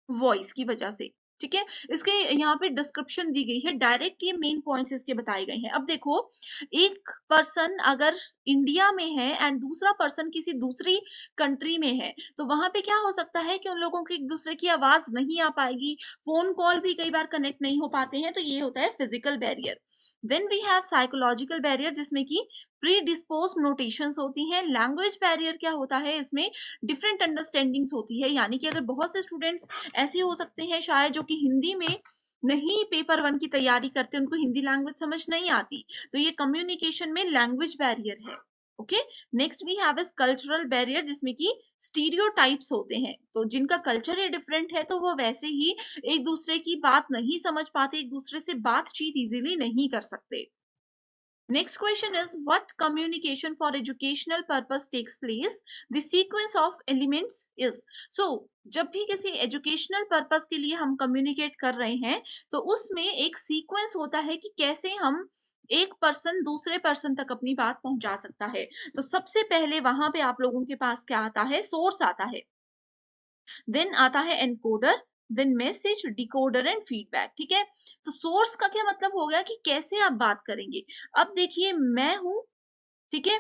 Speaker 2: वॉइस की वजह से। ठीक है, इसके यहाँ पे डिस्क्रिप्शन दी गई है, डायरेक्ट ये मेन पॉइंट्स इसके बताए गए हैं। अब देखो, एक पर्सन अगर इंडिया में है एंड दूसरा पर्सन किसी दूसरी कंट्री में है, तो वहां पे क्या हो सकता है कि उन लोगों की एक दूसरे की आवाज नहीं आ पाएगी, फोन कॉल भी कई बार कनेक्ट नहीं हो पाते हैं, तो ये होता है physical barrier. Then we have psychological barrier, जिसमें कि प्री डिस्पोज नोटेशंस होती हैं। लैंग्वेज बैरियर क्या होता है? इसमें डिफरेंट अंडरस्टैंडिंग्स होती है, यानी कि अगर बहुत से स्टूडेंट्स ऐसे हो सकते हैं शायद जो कि हिंदी में नहीं पेपर 1 की तैयारी करते, उनको हिंदी लैंग्वेज समझ नहीं आती, तो ये कम्युनिकेशन में लैंग्वेज बैरियर है। Okay, next we have is cultural barrier, जिसमें कि स्टीरियोटाइप्स होते हैं, तो जिनका कल्चर ही डिफरेंट है तो वो वैसे ही एक दूसरे की बात नहीं समझ पाते, एक दूसरे से बातचीत इजीली नहीं कर सकते। Next question is, what communication for educational purpose takes place? The sequence of elements is. So, जब भी किसी एजुकेशनल पर्पस के लिए हम कम्युनिकेट कर रहे हैं, तो उसमें एक सीक्वेंस होता है कि कैसे हम एक पर्सन दूसरे पर्सन तक अपनी बात पहुंचा सकता है। तो सबसे पहले वहां पे आप लोगों के पास क्या आता है? सोर्स आता है, देन आता है encoder, then message, decoder and feedback. ठीक है, तो सोर्स का क्या मतलब हो गया कि कैसे आप बात करेंगे। अब देखिए, मैं हूं, ठीक है,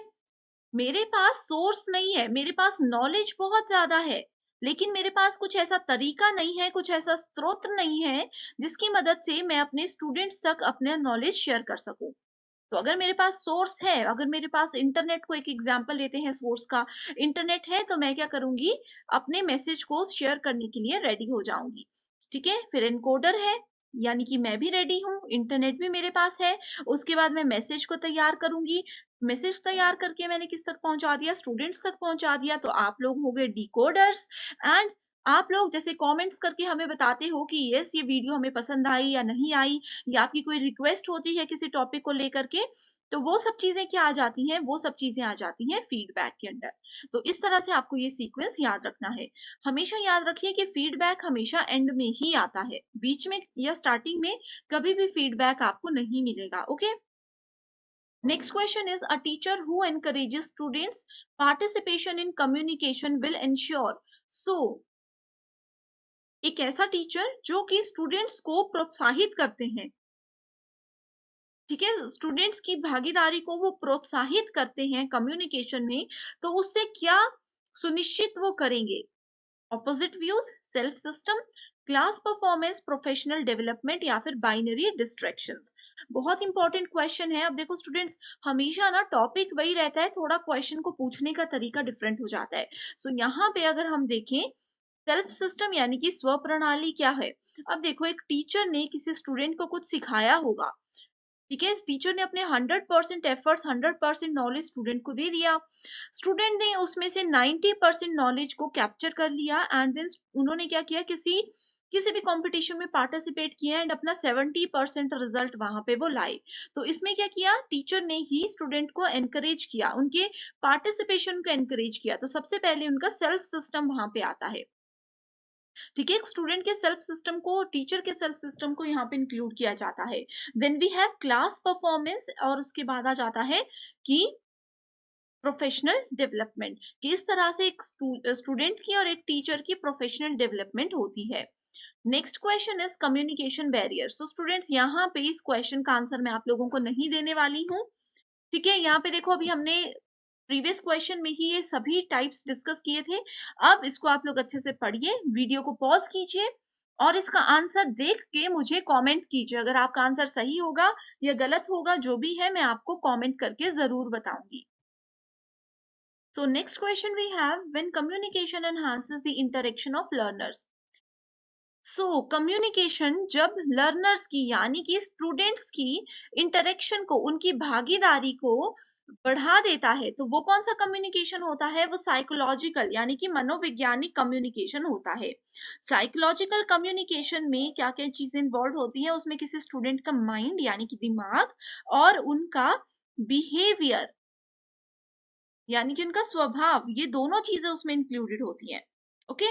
Speaker 2: मेरे पास सोर्स नहीं है, मेरे पास नॉलेज बहुत ज्यादा है, लेकिन मेरे पास कुछ ऐसा तरीका नहीं है, कुछ ऐसा स्रोत नहीं है जिसकी मदद से मैं अपने स्टूडेंट्स तक अपने नॉलेज शेयर कर सकूं। तो अगर मेरे पास सोर्स है, अगर मेरे पास इंटरनेट को एक एग्जांपल लेते हैं सोर्स का, इंटरनेट है, तो मैं क्या करूंगी? अपने मैसेज को शेयर करने के लिए रेडी हो जाऊंगी। ठीक है, फिर एनकोडर है, यानी कि मैं भी रेडी हूँ, इंटरनेट भी मेरे पास है। उसके बाद मैं मैसेज को तैयार करूंगी, मैसेज तैयार करके मैंने किस तक पहुंचा दिया? स्टूडेंट्स तक पहुंचा दिया, तो आप लोग हो गए डिकोडर्स। एंड आप लोग जैसे कमेंट्स करके हमें बताते हो कि यस ये वीडियो हमें पसंद आई या नहीं आई, या आपकी कोई रिक्वेस्ट होती है किसी टॉपिक को लेकर के, तो वो सब चीजें क्या आ जाती हैं? वो सब चीजें आ जाती हैं फीडबैक के अंदर। तो इस तरह से आपको ये सीक्वेंस याद रखना है। हमेशा याद रखिए कि फीडबैक हमेशा एंड में ही आता है, बीच में या स्टार्टिंग में कभी भी फीडबैक आपको नहीं मिलेगा। Okay, next question is, a teacher who encourages students participation in communication will ensure. So एक ऐसा टीचर जो कि स्टूडेंट्स को प्रोत्साहित करते हैं, ठीक है, स्टूडेंट्स की भागीदारी को वो प्रोत्साहित करते हैं कम्युनिकेशन में, तो उससे क्या सुनिश्चित वो करेंगे? Opposite views, self system, class performance, professional development, या फिर बाइनरी डिस्ट्रैक्शंस। बहुत इंपॉर्टेंट क्वेश्चन है। अब देखो स्टूडेंट्स, हमेशा ना टॉपिक वही रहता है, थोड़ा क्वेश्चन को पूछने का तरीका डिफरेंट हो जाता है। सो यहाँ पे अगर हम देखें, सेल्फ सिस्टम यानी कि स्व प्रणाली क्या है? अब देखो, एक टीचर ने किसी स्टूडेंट को कुछ सिखाया होगा, ठीक है, टीचर ने अपने 100% एफर्ट्स, 100% नॉलेज स्टूडेंट को दे दिया, स्टूडेंट ने उसमें से 90% नॉलेज को कैप्चर कर लिया, एंड देन उन्होंने क्या किया? किसी किसी भी कंपटीशन में पार्टिसिपेट किया एंड अपना 70% रिजल्ट वहां पे वो लाए। तो इसमें क्या किया? टीचर ने ही स्टूडेंट को एनकरेज किया, उनके पार्टिसिपेशन को एनकरेज किया। तो सबसे पहले उनका सेल्फ सिस्टम वहां पे आता है। ठीक है, एक स्टूडेंट के सेल्फ सिस्टम को, टीचर के सेल्फ सिस्टम को यहाँ पे इंक्लूड किया जाता है। Then we have class performance, और उसके बाद आ जाता है कि प्रोफेशनल डेवलपमेंट, किस तरह से एक स्टूडेंट की और एक टीचर की प्रोफेशनल डेवलपमेंट होती है। Next question is communication barrier. So students, यहाँ पे इस क्वेश्चन का आंसर मैं आप लोगों को नहीं देने वाली हूँ। ठीक है, यहाँ पे देखो, अभी हमने प्रीवियस क्वेश्चन में ही ये सभी टाइप्स डिस्कस किए थे। अब इसको आप लोग अच्छे से पढ़िए, वीडियो को पॉज कीजिए और इसका आंसर देख के मुझे कमेंट कीजिए। अगर आपका आंसर सही होगा या गलत होगा, जो भी है, मैं आपको कमेंट करके जरूर बताऊंगी। So next question we have, when communication enhances the interaction of learners. So communication जब लर्नर्स की यानी कि स्टूडेंट्स की इंटरेक्शन को, उनकी भागीदारी को बढ़ा देता है, तो वो कौन सा कम्युनिकेशन होता है? वो साइकोलॉजिकल यानी कि मनोवैज्ञानिक कम्युनिकेशन होता है। साइकोलॉजिकल कम्युनिकेशन में क्या क्या चीजें इन्वॉल्व होती हैं? उसमें किसी स्टूडेंट का माइंड यानी कि दिमाग और उनका बिहेवियर यानी कि उनका स्वभाव, ये दोनों चीजें उसमें इंक्लूडेड होती हैं। Okay,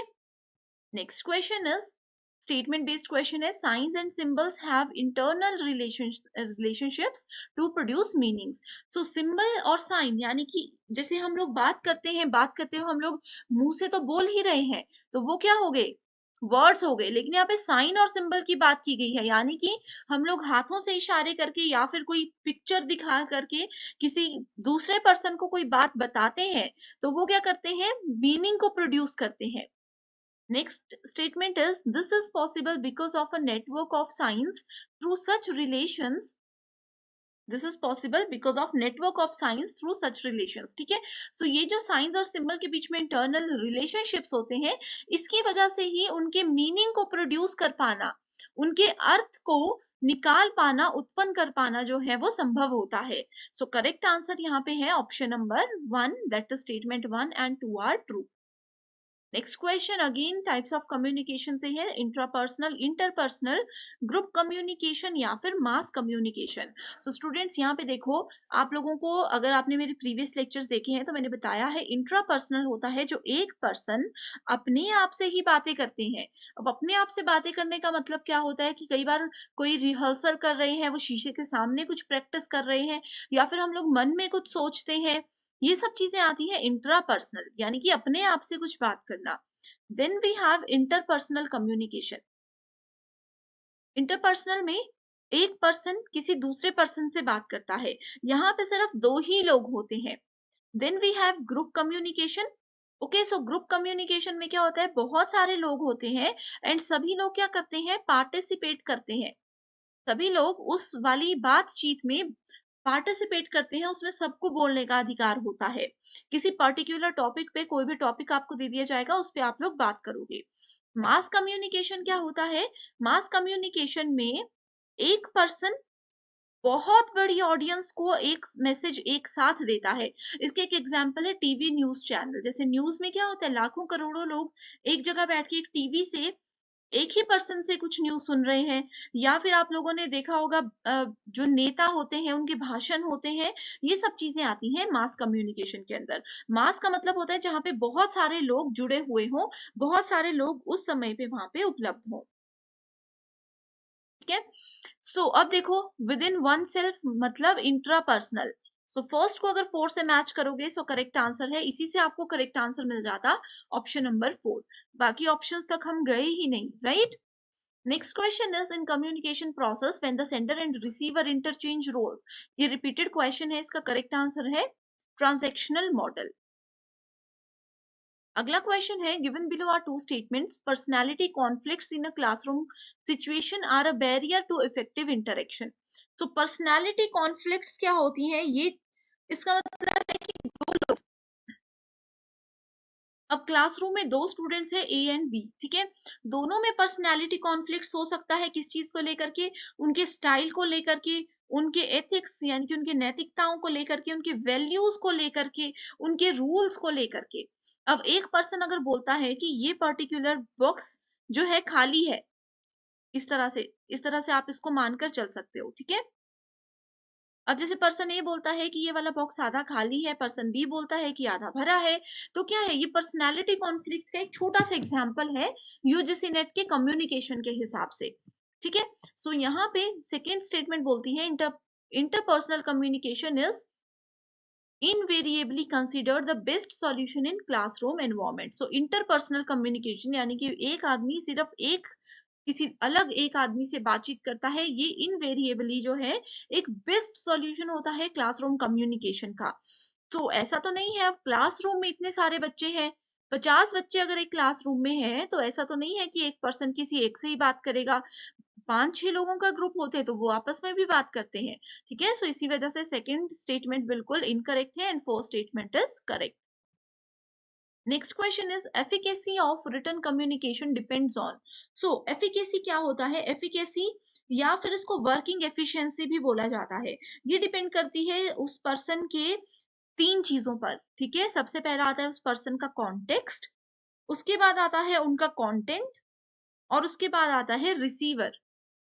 Speaker 2: next question is statement based question है, signs and symbols have internal relationships to produce meanings. So symbol और साइन यानी कि जैसे हम लोग बात करते हो हम लोग मुंह से तो बोल ही रहे हैं, तो वो क्या हो गए? वर्ड्स हो गए। लेकिन यहाँ पे साइन और सिंबल की बात की गई है, यानी कि हम लोग हाथों से इशारे करके या फिर कोई पिक्चर दिखा करके किसी दूसरे पर्सन को कोई बात बताते हैं, तो वो क्या करते हैं? मीनिंग को प्रोड्यूस करते हैं। Next statement is, this is possible because of a network of signs through such relations. This is possible because of network of signs through such relations. ठीक है, सो ये जो साइंस और सिंबल के बीच में इंटरनल रिलेशनशिप्स होते हैं, इसकी वजह से ही उनके मीनिंग को प्रोड्यूस कर पाना, उनके अर्थ को निकाल पाना, उत्पन्न कर पाना जो है वो संभव होता है। सो करेक्ट आंसर यहाँ पे है option number 1, that is statement 1 and 2 are true. Next question again types of communication से है, इंट्रापर्सनल, इंटरपर्सनल, ग्रुप कम्युनिकेशन या फिर मास कम्युनिकेशन। सो स्टूडेंट्स यहाँ पे देखो, आप लोगों को अगर आपने मेरे प्रीवियस लेक्चर्स देखे हैं तो मैंने बताया है इंट्रापर्सनल होता है जो एक पर्सन अपने आप से ही बातें करते हैं। अब अपने आप से बातें करने का मतलब क्या होता है कि कई बार कोई रिहर्सल कर रहे हैं, वो शीशे के सामने कुछ प्रैक्टिस कर रहे हैं, या फिर हम लोग मन में कुछ सोचते हैं, ये सब चीजें आती है इंट्रापर्सनल यानी कि अपने आप से कुछ बात करना। Then we have interpersonal communication. Interpersonal में एक पर्सन किसी दूसरे पर्सन से बात करता है, यहाँ पे सिर्फ 2 ही लोग होते हैं। Then we have group communication. Okay, so group communication में क्या होता है? बहुत सारे लोग होते हैं एंड सभी लोग क्या करते हैं? पार्टिसिपेट करते हैं। सभी लोग उस वाली बातचीत में पार्टिसिपेट करते हैं, उसमें सबको बोलने का अधिकार होता है। किसी पर्टिकुलर टॉपिक पे कोई भी टॉपिक आपको दे दिया जाएगा, उस पे आप लोग बात करोगे। मास कम्युनिकेशन क्या होता है? मास कम्युनिकेशन में एक पर्सन बहुत बड़ी ऑडियंस को एक मैसेज एक साथ देता है। इसके एक एग्जांपल है टीवी न्यूज चैनल। जैसे न्यूज में क्या होता है? लाखों करोड़ों लोग एक जगह बैठ के एक टीवी से एक ही पर्सन से कुछ न्यूज़ सुन रहे हैं, या फिर आप लोगों ने देखा होगा जो नेता होते हैं उनके भाषण होते हैं, ये सब चीजें आती हैं मास कम्युनिकेशन के अंदर। मास का मतलब होता है जहां पे बहुत सारे लोग जुड़े हुए हों, बहुत सारे लोग उस समय पे वहां पे उपलब्ध हों। ठीक है, सो अब देखो विद इन वन सेल्फ मतलब इंट्रापर्सनल। सो फर्स्ट को अगर 4 से मैच करोगे सो करेक्ट आंसर है, इसी से आपको करेक्ट आंसर मिल जाता ऑप्शन नंबर 4। बाकी ऑप्शंस तक हम गए ही नहीं, right? Next question is, in communication process when the sender and receiver interchange role, ये repeated question है, इसका correct answer है transactional model। अगला question है, given below are two statements, personality conflicts in a classroom situation are a barrier to effective interaction। so personality conflicts क्या होती हैं? ये इसका मतलब है कि अब क्लासरूम में 2 स्टूडेंट्स है ए एंड बी, ठीक है, दोनों में पर्सनैलिटी कॉन्फ्लिक्ट हो सकता है। किस चीज को लेकर के? उनके स्टाइल को लेकर के, उनके एथिक्स यानी कि उनके नैतिकताओं को लेकर के, उनके वैल्यूज को लेकर के, उनके रूल्स को लेकर के। अब एक पर्सन अगर बोलता है कि ये पर्टिकुलर बॉक्स जो है खाली है, इस तरह से आप इसको मानकर चल सकते हो, ठीक है। अब जैसे पर्सन ए बोलता है कि ये वाला बॉक्स आधा खाली है, पर्सन बी बोलता है कि आधा भरा है, तो क्या है? ये पर्सनैलिटी कॉन्फ्लिक्ट का एक छोटा सा एग्जांपल है यूजीसी नेट के कम्युनिकेशन के हिसाब से, ठीक है। सो यहाँ पे सेकेंड स्टेटमेंट बोलती है, interpersonal communication is invariably considered the best solution in classroom environment। so interpersonal communication यानी कि एक आदमी सिर्फ किसी अलग एक आदमी से बातचीत करता है, ये इनवेरिएबली जो है एक बेस्ट सॉल्यूशन होता है क्लासरूम कम्युनिकेशन का। तो ऐसा तो नहीं है अब क्लासरूम में इतने सारे बच्चे हैं, 50 बच्चे अगर एक क्लासरूम में हैं, तो ऐसा तो नहीं है कि एक पर्सन किसी एक से ही बात करेगा। 5-6 लोगों का ग्रुप होते हैं तो वो आपस में भी बात करते हैं, ठीक है। सो इसी वजह से सेकंड स्टेटमेंट बिल्कुल इनकरेक्ट है and fourth statement is correct. Next question is efficacy of written communication depends on. So efficacy क्या होता है? एफिकेसी या फिर इसको वर्किंग एफिशिएंसी भी बोला जाता है। ये डिपेंड करती है उस पर्सन के 3 चीजों पर, ठीक है। सबसे पहला आता है उस पर्सन का कॉन्टेक्स्ट, उसके बाद आता है उनका कंटेंट, और उसके बाद आता है रिसीवर,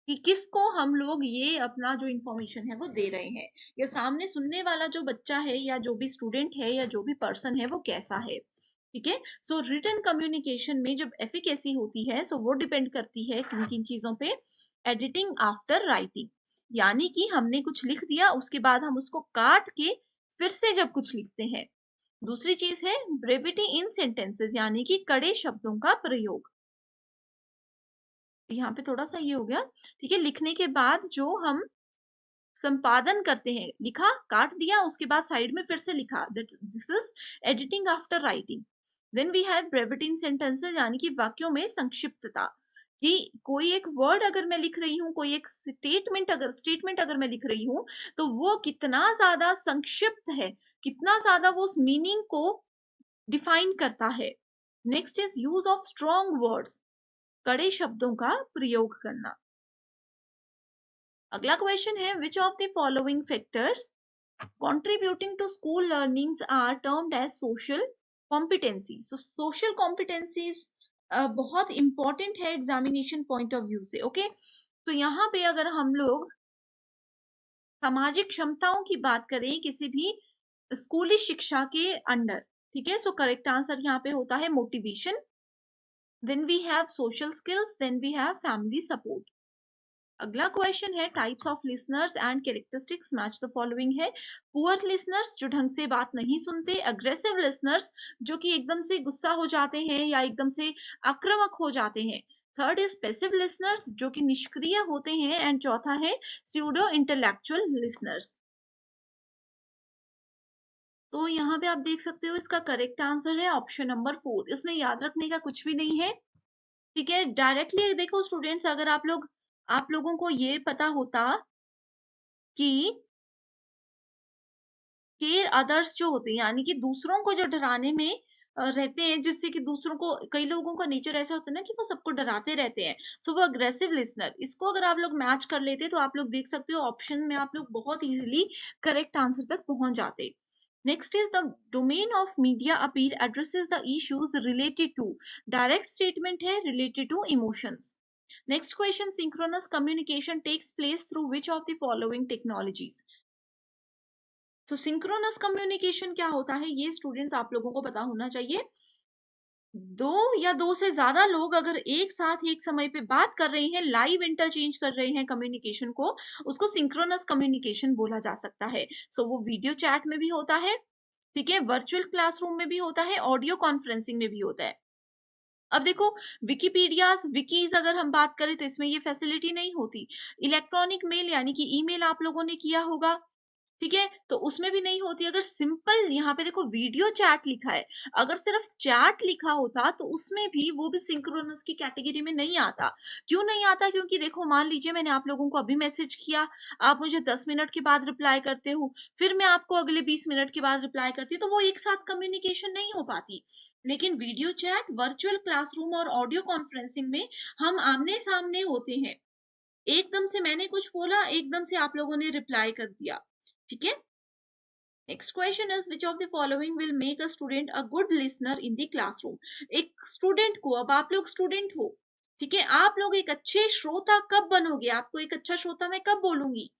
Speaker 2: कि किसको हम लोग ये अपना जो इंफॉर्मेशन है वो दे रहे हैं, या सामने सुनने वाला जो बच्चा है या जो भी स्टूडेंट है या जो भी पर्सन है वो कैसा है, ठीक है। सो रिटन कम्युनिकेशन में जब एफिकेसी होती है सो वो डिपेंड करती है किन किन चीजों पे? एडिटिंग आफ्टर राइटिंग, यानी कि हमने कुछ लिख दिया उसके बाद हम उसको काट के फिर से जब कुछ लिखते हैं। दूसरी चीज है ब्रेविटी इन सेंटेंसेस, यानी कि कड़े शब्दों का प्रयोग। यहाँ पे थोड़ा सा ये हो गया, ठीक है। लिखने के बाद जो हम संपादन करते हैं, लिखा काट दिया उसके बाद साइड में फिर से लिखा, this is editing after writing. Then we have brevity in sentences, यानी कि वाक्यों में संक्षिप्तता, कि कोई एक वर्ड अगर मैं लिख रही हूँ, कोई एक स्टेटमेंट अगर मैं लिख रही हूँ, तो वो कितना ज्यादा संक्षिप्त है, कितना ज्यादा वो उस मीनिंग को डिफाइन करता है। Next is use of strong words, कड़े शब्दों का प्रयोग करना। अगला क्वेश्चन है विच of the following factors contributing to school learnings are termed as social competencies। so social competencies बहुत इंपॉर्टेंट है एग्जामिनेशन पॉइंट ऑफ व्यू से, ओके। तो यहाँ पे अगर हम लोग सामाजिक क्षमताओं की बात करें किसी भी स्कूली शिक्षा के अंडर, ठीक है, सो करेक्ट आंसर यहाँ पे होता है motivation. Then we have social skills, then we have family support. अगला क्वेश्चन है types of listeners and characteristics match the following है। पुअर लिसनर्स जो ढंग से बात नहीं सुनते, अग्रेसिव लिसनर्स जो कि एकदम से गुस्सा हो जाते हैं या एकदम से आक्रामक हो जाते हैं। थर्ड इज पैसिव लिसनर्स जो कि निष्क्रिय होते हैं, एंड चौथा है स्यूडो इंटेलेक्चुअल लिसनर्स। तो यहाँ पे आप देख सकते हो इसका करेक्ट आंसर है ऑप्शन नंबर 4। इसमें याद रखने का कुछ भी नहीं है, ठीक है। डायरेक्टली देखो स्टूडेंट्स, अगर आप लोगों को ये पता होता कि केयर अदर्स जो होते हैं, यानी कि दूसरों को जो डराने में रहते हैं, जिससे कि दूसरों को, कई लोगों का नेचर ऐसा होता है ना कि वो सबको डराते रहते हैं, सो वो अग्रेसिव लिसनर, इसको अगर आप लोग मैच कर लेते तो आप लोग देख सकते हो ऑप्शन में आप लोग बहुत इजीली करेक्ट आंसर तक पहुंच जाते। Next is the domain of media appeal addresses the issues related to, direct statement है related to emotions. Next question synchronous communication takes place through which of the following technologies. तो synchronous communication क्या होता है ये students आप लोगों को पता होना चाहिए। दो या दो से ज्यादा लोग अगर एक साथ एक समय पे बात कर रहे हैं, लाइव इंटरचेंज कर रहे हैं कम्युनिकेशन को, उसको सिंक्रोनस कम्युनिकेशन बोला जा सकता है। सो वो वीडियो चैट में भी होता है, ठीक है, वर्चुअल क्लासरूम में भी होता है, ऑडियो कॉन्फ्रेंसिंग में भी होता है। अब देखो विकीपीडियाज विकीज अगर हम बात करें तो इसमें ये फैसिलिटी नहीं होती। इलेक्ट्रॉनिक मेल यानी कि ईमेल आप लोगों ने किया होगा, ठीक है, तो उसमें भी नहीं होती। अगर सिंपल यहाँ पे देखो वीडियो चैट लिखा है, अगर सिर्फ चैट लिखा होता तो उसमें भी वो भी सिंक्रोनस की कैटेगरी में नहीं आता। क्यों नहीं आता? क्योंकि देखो मान लीजिए मैंने आप लोगों को अभी मैसेज किया, आप मुझे 10 मिनट के बाद रिप्लाई करते हो, फिर मैं आपको अगले 20 मिनट के बाद रिप्लाई करती हूँ, तो वो एक साथ कम्युनिकेशन नहीं हो पाती। लेकिन वीडियो चैट, वर्चुअल क्लासरूम और ऑडियो कॉन्फ्रेंसिंग में हम आमने सामने होते हैं, एकदम से मैंने कुछ बोला, एकदम से आप लोगों ने रिप्लाई कर दिया, ठीक है। Next question is which of the following will make a student a good listener in the classroom. एक स्टूडेंट को, अब आप लोग स्टूडेंट हो, ठीक है, आप लोग एक अच्छे श्रोता कब बनोगे? आपको एक अच्छा श्रोता मैं कब बोलूंगी?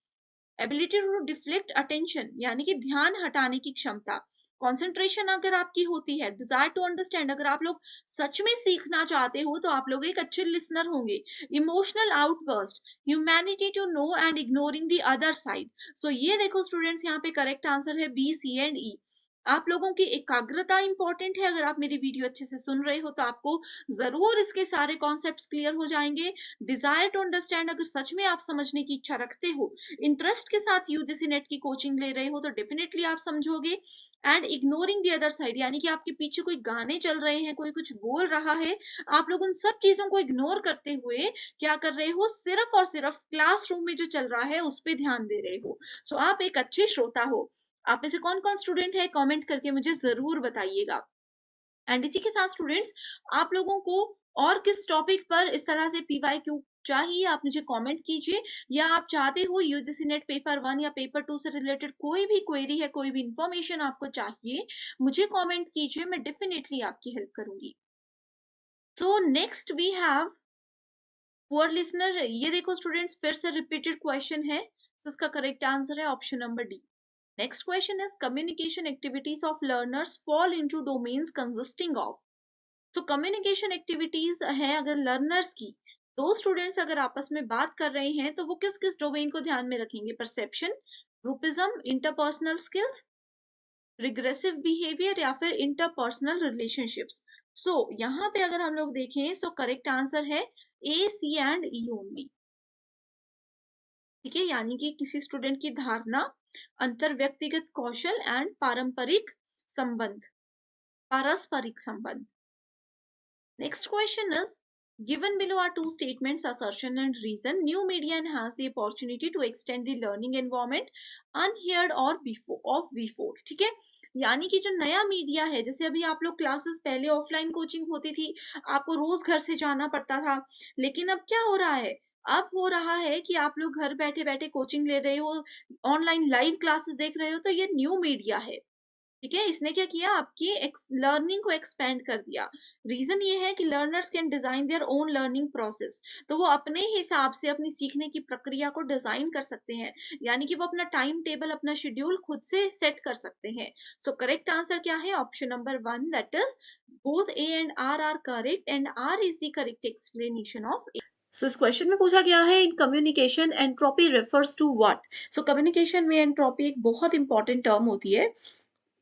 Speaker 2: एबिलिटी टू डिफ्लेक्ट अटेंशन, यानी कि ध्यान हटाने की क्षमता, कंसंट्रेशन अगर आपकी होती है, डिजायर टू अंडरस्टैंड, अगर आप लोग सच में सीखना चाहते हो तो आप लोग एक अच्छे लिसनर होंगे। Emotional outburst, humanity to know and ignoring the other side. So ये देखो स्टूडेंट्स, यहाँ पे करेक्ट आंसर है बी, सी एंड ई। आप लोगों की एकाग्रता इंपॉर्टेंट है। अगर आप मेरी वीडियो अच्छे से सुन रहे हो तो आपको जरूर इसके सारे कॉन्सेप्ट्स क्लियर हो जाएंगे। डिजायर टू अंडरस्टैंड, अगर सच में आप समझने की इच्छा रखते हो, इंटरेस्ट के साथ यूजीसी नेट की कोचिंग ले रहे हो, तो डेफिनेटली आप समझोगे। And ignoring the other side, यानी कि आपके पीछे कोई गाने चल रहे हैं, कोई कुछ बोल रहा है, आप लोग उन सब चीजों को इग्नोर करते हुए क्या कर रहे हो? सिर्फ और सिर्फ क्लासरूम में जो चल रहा है उस पर ध्यान दे रहे हो। सो आप एक अच्छे श्रोता हो। आप में से कौन कौन स्टूडेंट है कमेंट करके मुझे जरूर बताइएगा। एंड इसी के साथ स्टूडेंट्स, आप लोगों को और किस टॉपिक पर इस तरह से पीवाईक्यू चाहिए आप मुझे कमेंट कीजिए, या आप चाहते हो यूजीसी नेट पेपर 1 या पेपर 2 से रिलेटेड कोई भी क्वेरी है, कोई भी इंफॉर्मेशन आपको चाहिए, मुझे कमेंट कीजिए, मैं डेफिनेटली आपकी हेल्प करूंगी। So next we have poor listener. ये देखो स्टूडेंट्स, फिर से रिपीटेड क्वेश्चन है, तो इसका करेक्ट आंसर है option number D. Next question is communication activities of learners fall into domains consisting of. तो कम्युनिकेशन एक्टिविटीज है अगर लर्नर्स की, दो स्टूडेंट्स अगर आपस में बात कर रहे हैं तो वो किस किस डोमेन को ध्यान में रखेंगे? Perception, groupism, interpersonal skills, regressive behaviour या फिर इंटरपर्सनल रिलेशनशिप्स। सो यहाँ पे अगर हम लोग देखें, सो करेक्ट आंसर है ए, सी एंड ई ओनली। ठीक है, यानी कि किसी स्टूडेंट की धारणा, अंतर व्यक्तिगत कौशल एंड पारंपरिक संबंध, पारस्परिक संबंध। Next question is, given below are two statements, assertion and reason. New media enhance the opportunity to extend the learning environment unheard or before. ठीक है, यानी कि जो नया मीडिया है, जैसे अभी आप लोग क्लासेस पहले ऑफलाइन कोचिंग होती थी, आपको रोज घर से जाना पड़ता था, लेकिन अब क्या हो रहा है? अब हो रहा है कि आप लोग घर बैठे बैठे कोचिंग ले रहे हो, ऑनलाइन लाइव क्लासेस देख रहे हो, तो ये न्यू मीडिया है। ठीक है, इसने क्या किया? आपकी लर्निंग को एक्सपेंड कर दिया। रीजन ये है कि learners can design their own learning process, तो वो अपने हिसाब से अपनी सीखने की प्रक्रिया को डिजाइन कर सकते हैं, यानी कि वो अपना टाइम टेबल, अपना शेड्यूल खुद से सेट कर सकते हैं। सो करेक्ट आंसर क्या है? Option number 1, that is both A and R correct, and R is the correct explanation of A. So इस क्वेश्चन में पूछा गया है, in communication entropy refers to what? So communication में एंट्रोपी एक बहुत इंपॉर्टेंट टर्म होती है।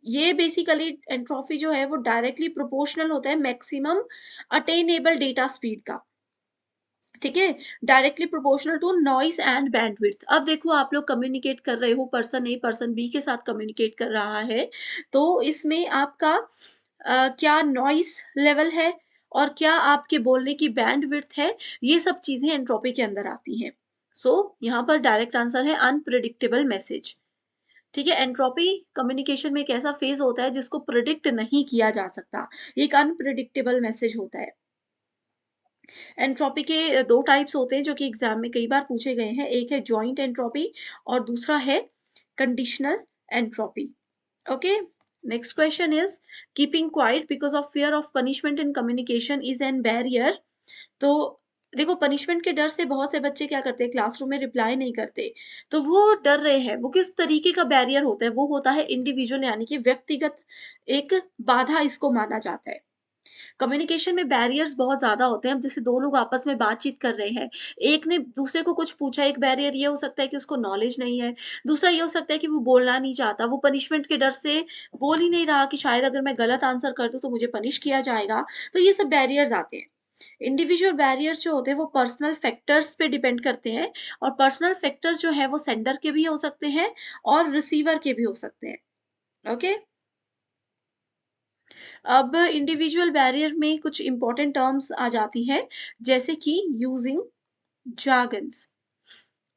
Speaker 2: ये बेसिकली एंट्रोपी जो है वो डायरेक्टली प्रोपोर्शनल होता है मैक्सिमम अटेनेबल डेटा स्पीड का। ठीक है, directly proportional to noise and bandwidth. अब देखो, आप लोग कम्युनिकेट कर रहे हो, पर्सन ए पर्सन बी के साथ कम्युनिकेट कर रहा है, तो इसमें आपका क्या नॉइस लेवल है और क्या आपके बोलने की बैंडविड्थ है, ये सब चीजें एंट्रोपी के अंदर आती हैं। सो यहाँ पर डायरेक्ट आंसर है अनप्रिडिक्टेबल मैसेज। ठीक है, एंट्रोपी कम्युनिकेशन में एक ऐसा फेज होता है जिसको प्रिडिक्ट नहीं किया जा सकता, ये एक अनप्रिडिक्टेबल मैसेज होता है। एंट्रोपी के दो टाइप्स होते हैं जो कि एग्जाम में कई बार पूछे गए हैं, एक है जॉइंट एंट्रोपी और दूसरा है conditional entropy. Okay, next question is, keeping quiet because of fear of punishment in communication is an barrier. तो देखो, पनिशमेंट के डर से बहुत से बच्चे क्या करते हैं, क्लासरूम में रिप्लाई नहीं करते, तो वो डर रहे हैं। वो किस तरीके का बैरियर होता है? वो होता है इंडिविजुअल, यानी कि व्यक्तिगत एक बाधा इसको माना जाता है। कम्युनिकेशन में बैरियर्स बहुत ज्यादा होते हैं। अब जैसे दो लोग आपस में बातचीत कर रहे हैं, एक ने दूसरे को कुछ पूछा, एक बैरियर ये हो सकता है कि उसको नॉलेज नहीं है, दूसरा ये हो सकता है कि वो बोलना नहीं चाहता, वो पनिशमेंट के डर से बोल ही नहीं रहा कि शायद अगर मैं गलत आंसर कर दूं तो मुझे पनिश किया जाएगा। तो ये सब बैरियर्स आते हैं। इंडिविजुअल बैरियर्स जो होते हैं वो पर्सनल फैक्टर्स पे डिपेंड करते हैं, और पर्सनल फैक्टर्स जो है वो सेंडर के भी हो सकते हैं और रिसीवर के भी हो सकते हैं। ओके, अब इंडिविजुअल बैरियर में कुछ इंपॉर्टेंट टर्म्स आ जाती है, जैसे कि यूजिंग जार्गन्स।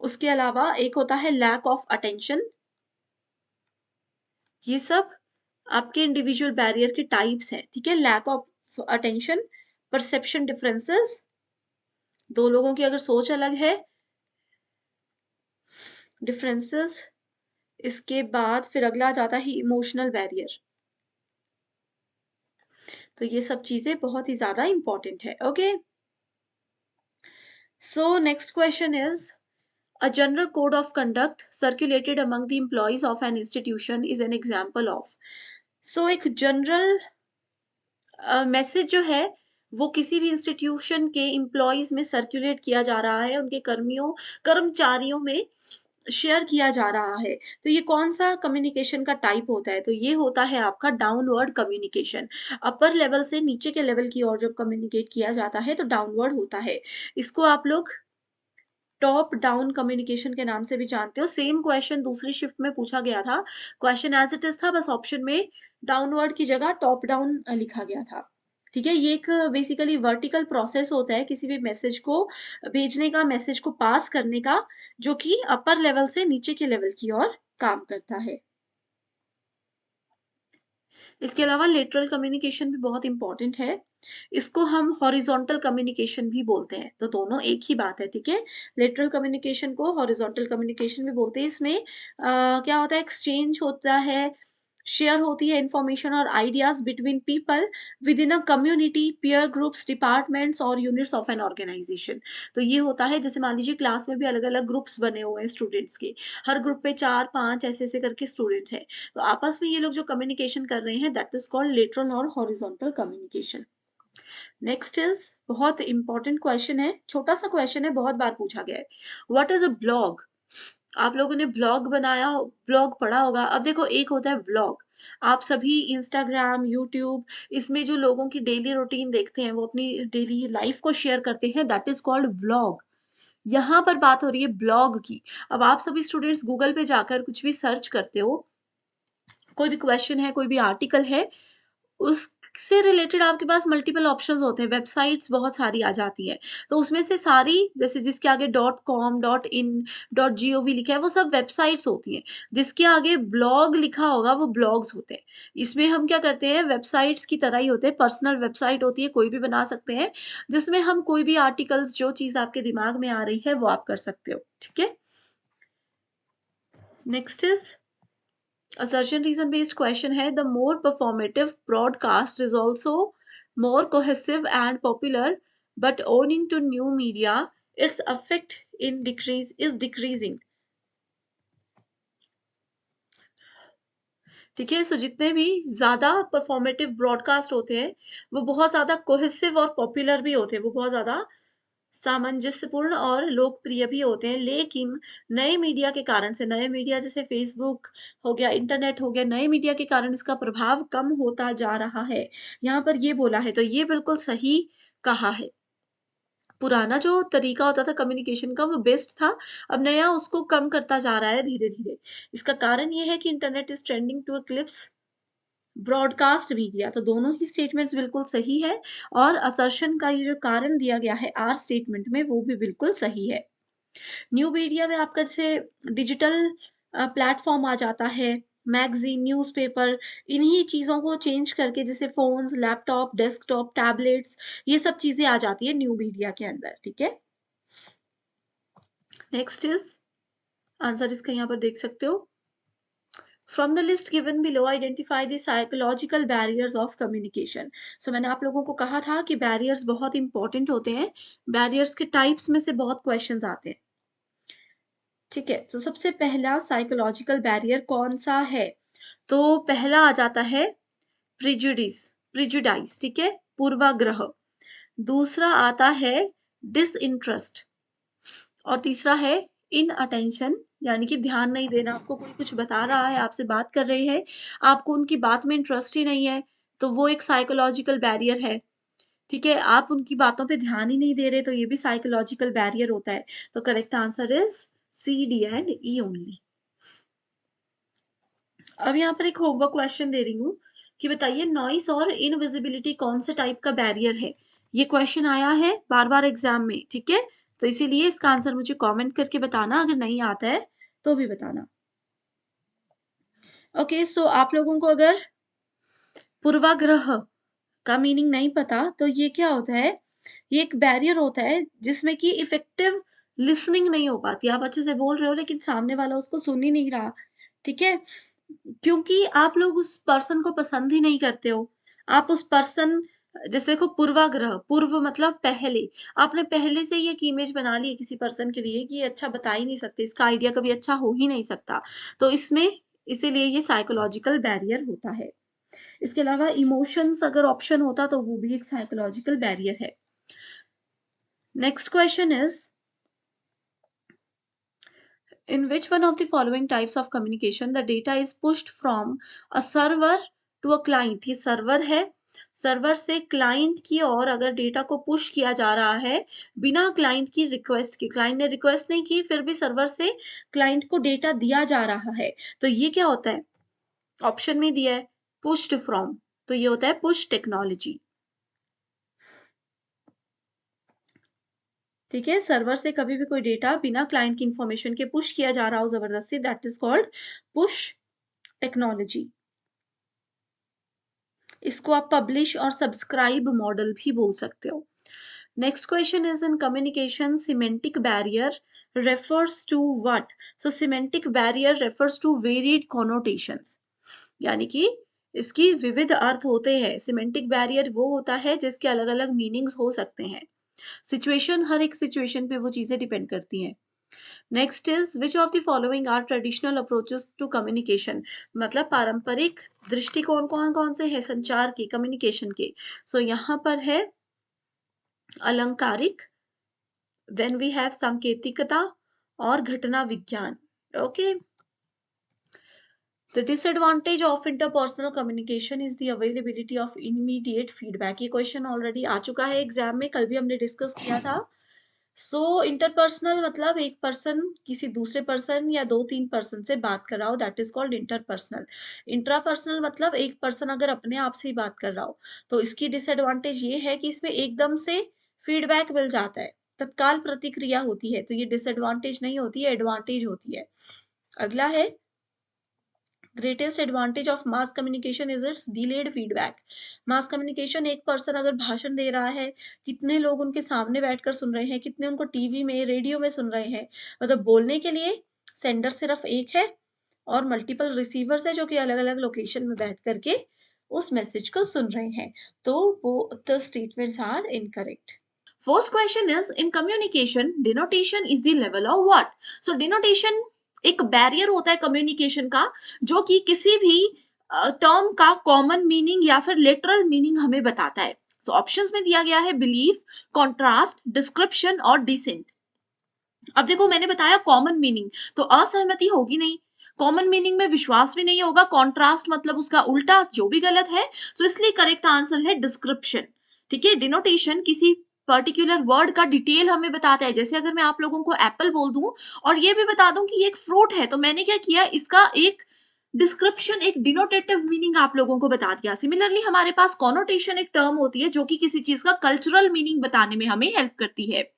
Speaker 2: उसके अलावा एक होता है लैक ऑफ अटेंशन। ये सब आपके इंडिविजुअल बैरियर के टाइप्स हैं। ठीक है, lack of attention, perception differences, दो लोगों की अगर सोच अलग है, डिफरेंसेस। इसके बाद फिर अगला आ जाता है इमोशनल बैरियर। तो ये सब चीजें बहुत ही ज्यादा इंपॉर्टेंट है। Okay, so next question is, a general code of conduct circulated among the employees of an institution is an example of। so एक जनरल मैसेज जो है वो किसी भी इंस्टीट्यूशन के एम्प्लॉयज में सर्कुलेट किया जा रहा है, उनके कर्मचारियों में शेयर किया जा रहा है, तो ये कौन सा कम्युनिकेशन का टाइप होता है? तो ये होता है आपका डाउनवर्ड कम्युनिकेशन। अपर लेवल से नीचे के लेवल की ओर जब कम्युनिकेट किया जाता है तो डाउनवर्ड होता है। इसको आप लोग टॉप डाउन कम्युनिकेशन के नाम से भी जानते हो। सेम क्वेश्चन दूसरी शिफ्ट में पूछा गया था, क्वेश्चन एज इट इज था, बस ऑप्शन में डाउनवर्ड की जगह टॉप डाउन लिखा गया था। ठीक है, ये एक बेसिकली वर्टिकल प्रोसेस होता है किसी भी मैसेज को भेजने का, मैसेज को पास करने का, जो कि अपर लेवल से नीचे के लेवल की ओर काम करता है। इसके अलावा लेटरल कम्युनिकेशन भी बहुत इंपॉर्टेंट है। इसको हम हॉरिजॉन्टल कम्युनिकेशन भी बोलते हैं, तो दोनों एक ही बात है, ठीक है। लेटरल कम्युनिकेशन को हॉरिजॉन्टल कम्युनिकेशन भी बोलते हैं। इसमें क्या होता है, एक्सचेंज होता है, शेयर होती है इंफॉर्मेशन और ideas between people with in a community, peer groups, departments और यूनिट्स ऑफ एन ऑर्गेनाइजेशन। तो ये होता है, जैसे मान लीजिए क्लास में भी अलग अलग ग्रुप्स बने हुए हैं स्टूडेंट्स के, हर ग्रुप में 4-5 ऐसे ऐसे करके स्टूडेंट्स हैं, तो आपस में ये लोग जो कम्युनिकेशन कर रहे हैं, दैट इज कॉल्ड लेटरल और हॉरिजॉन्टल कम्युनिकेशन। नेक्स्ट इज, बहुत इंपॉर्टेंट क्वेश्चन है, छोटा सा क्वेश्चन है, बहुत बार पूछा गया है। What is a blog? आप लोगों ने ब्लॉग बनाया, ब्लॉग पढ़ा होगा। अब देखो, एक होता है ब्लॉग, आप सभी इंस्टाग्राम, यूट्यूब, इसमें जो लोगों की डेली रूटीन देखते हैं, वो अपनी डेली लाइफ को शेयर करते हैं, दैट इज कॉल्ड ब्लॉग। यहाँ पर बात हो रही है ब्लॉग की। अब आप सभी स्टूडेंट्स गूगल पे जाकर कुछ भी सर्च करते हो, कोई भी क्वेश्चन है, कोई भी आर्टिकल है, उससे रिलेटेड आपके पास मल्टीपल ऑप्शंस होते हैं, वेबसाइट्स बहुत सारी आ जाती हैं। तो उसमें से सारी, जैसे जिसके आगे .com, .in, .gov लिखा है, वो सब वेबसाइट्स होती हैं। जिसके आगे ब्लॉग लिखा होगा, वो ब्लॉग्स होते हैं। इसमें हम क्या करते हैं, वेबसाइट्स की तरह ही होते हैं, पर्सनल वेबसाइट होती है, कोई भी बना सकते हैं, जिसमें हम कोई भी आर्टिकल्स, जो चीज़ आपके दिमाग में आ रही है, वो आप कर सकते हो, ठीक है। Next is assertion reason based question है, the more performative broadcast is also more cohesive and popular, but owing to new media its effect in decrease is decreasing। ठीक है, सो जितने भी ज्यादा परफॉर्मेटिव ब्रॉडकास्ट होते हैं, वो बहुत ज्यादा कोहेसिव और पॉपुलर भी होते हैं, वो बहुत ज्यादा सामंजस्यपूर्ण और लोकप्रिय भी होते हैं, लेकिन नए मीडिया के कारण से, नए मीडिया जैसे फेसबुक हो गया, इंटरनेट हो गया, नए मीडिया के कारण इसका प्रभाव कम होता जा रहा है। यहाँ पर ये बोला है, तो ये बिल्कुल सही कहा है। पुराना जो तरीका होता था कम्युनिकेशन का, वो बेस्ट था। अब नया उसको कम करता जा रहा है धीरे धीरे। इसका कारण ये है कि internet is trending to clips broadcast media, तो दोनों ही स्टेटमेंट्स बिल्कुल सही है, और असर्शन का ये जो कारण दिया गया है आर स्टेटमेंट में, वो भी बिल्कुल सही है। न्यू मीडिया में आपका जैसे डिजिटल प्लेटफॉर्म आ जाता है, मैगजीन, न्यूज़पेपर, इन्हीं चीज़ों को चेंज करके, जैसे फोन्स, लैपटॉप, डेस्कटॉप, टैबलेट्स, ये सब चीज़ें आ जाती है न्यू मीडिया के अंदर, ठीक है। नेक्स्ट इज, आंसर इसका यहाँ पर देख सकते हो। From the list given below, identify the psychological barriers of communication। So मैंने आप लोगों को कहा था कि barriers बहुत इंपॉर्टेंट होते हैं, barriers के टाइप्स में से बहुत क्वेश्चंस आते हैं, ठीक है। तो सबसे पहला साइकोलॉजिकल बैरियर कौन सा है? तो पहला आ जाता है प्रिजुडिस, प्रिजुडाइज, ठीक है, पूर्वाग्रह। दूसरा आता है डिसइंटरेस्ट, और तीसरा है इन अटेंशन, यानी कि ध्यान नहीं देना। आपको कोई कुछ बता रहा है, आपसे बात कर रहे हैं, आपको उनकी बात में इंटरेस्ट ही नहीं है, तो वो एक साइकोलॉजिकल बैरियर है, ठीक है। आप उनकी बातों पे ध्यान ही नहीं दे रहे, तो ये भी साइकोलॉजिकल बैरियर होता है। तो correct answer is C, D and E only. अब यहाँ पर एक होमवर्क क्वेश्चन दे रही हूँ कि बताइए, नॉइस और इनविजिबिलिटी कौन से टाइप का बैरियर है? ये क्वेश्चन आया है बार बार एग्जाम में, ठीक है। तो इसीलिए इसका आंसर मुझे कमेंट करके बताना, अगर नहीं आता है तो भी बताना। ओके, सो आप लोगों को अगर पूर्वाग्रह का मीनिंग नहीं पता, तो ये क्या होता है, ये एक बैरियर होता है जिसमें कि इफेक्टिव लिसनिंग नहीं हो पाती। आप अच्छे से बोल रहे हो, लेकिन सामने वाला उसको सुन ही नहीं रहा, ठीक है, क्योंकि आप लोग उस पर्सन को पसंद ही नहीं करते हो। आप उस पर्सन, जैसे देखो, पूर्वाग्रह, पूर्व मतलब पहले, आपने पहले से ही एक इमेज बना ली है किसी पर्सन के लिए कि ये अच्छा बता ही नहीं सकते, इसका आइडिया कभी अच्छा हो ही नहीं सकता, तो इसमें, इसीलिए ये साइकोलॉजिकल बैरियर होता है। इसके अलावा इमोशंस अगर ऑप्शन होता, तो वो भी एक साइकोलॉजिकल बैरियर है। Next question is, in which one of the following types of communication the data is pushed from a server to a client? ये सर्वर है, सर्वर से क्लाइंट की ओर अगर डेटा को पुश किया जा रहा है बिना क्लाइंट की रिक्वेस्ट के, क्लाइंट ने रिक्वेस्ट नहीं की, फिर भी सर्वर से क्लाइंट को डेटा दिया जा रहा है, तो ये क्या होता है? ऑप्शन में दिया है पुश्ड फ्रॉम, तो ये होता है पुश टेक्नोलॉजी, ठीक है। सर्वर से कभी भी कोई डेटा बिना क्लाइंट की इंफॉर्मेशन के पुश किया जा रहा हो जबरदस्ती, that is called push technology. इसको आप पब्लिश और सब्सक्राइब मॉडल भी बोल सकते हो। Next question is in communication semantic barrier refers to what? So semantic barrier refers to varied connotations, यानी कि इसकी विविध अर्थ होते हैं। सिमेंटिक बैरियर वो होता है जिसके अलग अलग मीनिंग्स हो सकते हैं। सिचुएशन, हर एक सिचुएशन पे वो चीजें डिपेंड करती हैं। Next is which of the following are traditional approaches to communication? मतलब पारंपरिक दृष्टिकोण कौन कौन से हैं संचार के, कम्युनिकेशन के? सो यहाँ पर है अलंकारिक, देन वी हैव सांकेतिकता और घटना विज्ञान। Okay, The disadvantage of interpersonal communication is the availability of immediate feedback। ये क्वेश्चन ऑलरेडी आ चुका है एग्जाम में, कल भी हमने डिस्कस किया था। इंटरपर्सनल मतलब एक पर्सन किसी दूसरे पर्सन या 2-3 पर्सन से बात कर रहा हो, that is called interpersonal. Intrapersonal मतलब एक पर्सन अगर अपने आप से ही बात कर रहा हो, तो इसकी डिसएडवांटेज ये है कि इसमें एकदम से फीडबैक मिल जाता है, तत्काल प्रतिक्रिया होती है, तो ये डिसएडवांटेज नहीं होती है, एडवांटेज होती है। अगला है greatest advantage of mass communication is it's delayed feedback. Mass communication, एक पर्सन अगर भाषण दे रहा है, कितने लोग उनके सामने बैठकर सुन रहे हैं, कितने उनको टीवी में, रेडियो में सुन रहे हैं, मतलब बोलने के लिए सेंडर सिर्फ एक है और मल्टीपल रिसीवर्स है जो कि अलग अलग लोकेशन में बैठ करके उस मैसेज को सुन रहे हैं, तो both the statements are incorrect। First question is in communication denotation is the level of what? So denotation एक बैरियर होता है कम्युनिकेशन का, जो कि किसी भी टर्म का कॉमन मीनिंग या फिर लिटरल मीनिंग हमें बताता है। सो ऑप्शंस में दिया गया है बिलीफ, कॉन्ट्रास्ट, डिस्क्रिप्शन और डिसेंट। अब देखो मैंने बताया कॉमन मीनिंग, तो असहमति होगी नहीं, कॉमन मीनिंग में विश्वास भी नहीं होगा, कॉन्ट्रास्ट मतलब उसका उल्टा जो भी गलत है, सो इसलिए करेक्ट आंसर है डिस्क्रिप्शन। ठीक है, डिनोटेशन किसी पर्टिकुलर वर्ड का डिटेल हमें बताता है। जैसे अगर मैं आप लोगों को एप्पल बोल दूं और ये भी बता दूं कि ये एक फ्रूट है, तो मैंने क्या किया, इसका एक डिस्क्रिप्शन, एक डिनोटेटिव मीनिंग आप लोगों को बता दिया। सिमिलरली हमारे पास कॉनोटेशन एक टर्म होती है जो कि किसी चीज का कल्चरल मीनिंग बताने में हमें हेल्प करती है।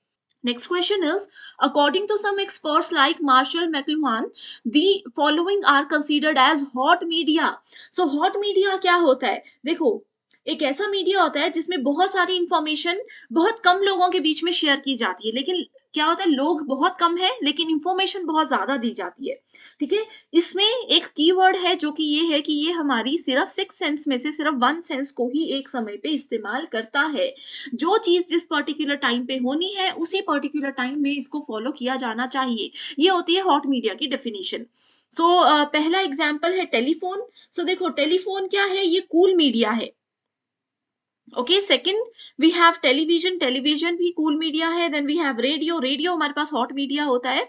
Speaker 2: Next question is, according to some experts like Marshall McLuhan, the following are considered as hot media। So hot media क्या होता है? देखो, एक ऐसा मीडिया होता है जिसमें बहुत सारी इंफॉर्मेशन बहुत कम लोगों के बीच में शेयर की जाती है, लेकिन क्या होता है, लोग बहुत कम है लेकिन इंफॉर्मेशन बहुत ज्यादा दी जाती है। ठीक है, इसमें एक कीवर्ड है जो कि ये है कि ये हमारी सिर्फ 6 सेंस में से सिर्फ 1 सेंस को ही एक समय पे इस्तेमाल करता है। जो चीज जिस पर्टिकुलर टाइम पे होनी है उसी पर्टिकुलर टाइम में इसको फॉलो किया जाना चाहिए। ये होती है हॉट मीडिया की डेफिनेशन। पहला एग्जाम्पल है टेलीफोन। देखो टेलीफोन क्या है, ये कूल मीडिया है। Okay, second we have television, television भी कूल मीडिया है। Then we have radio, radio हमारे पास हॉट मीडिया होता है,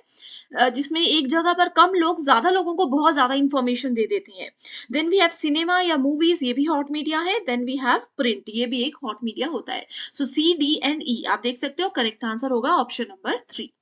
Speaker 2: जिसमें एक जगह पर कम लोग ज्यादा लोगों को बहुत ज्यादा इंफॉर्मेशन दे देती हैं। देन वी हैव सिनेमा या मूवीज, ये भी हॉट मीडिया है। देन वी हैव प्रिंट, ये भी एक हॉट मीडिया होता है। सो सी, डी एंड ई आप देख सकते हो, करेक्ट आंसर होगा option number 3।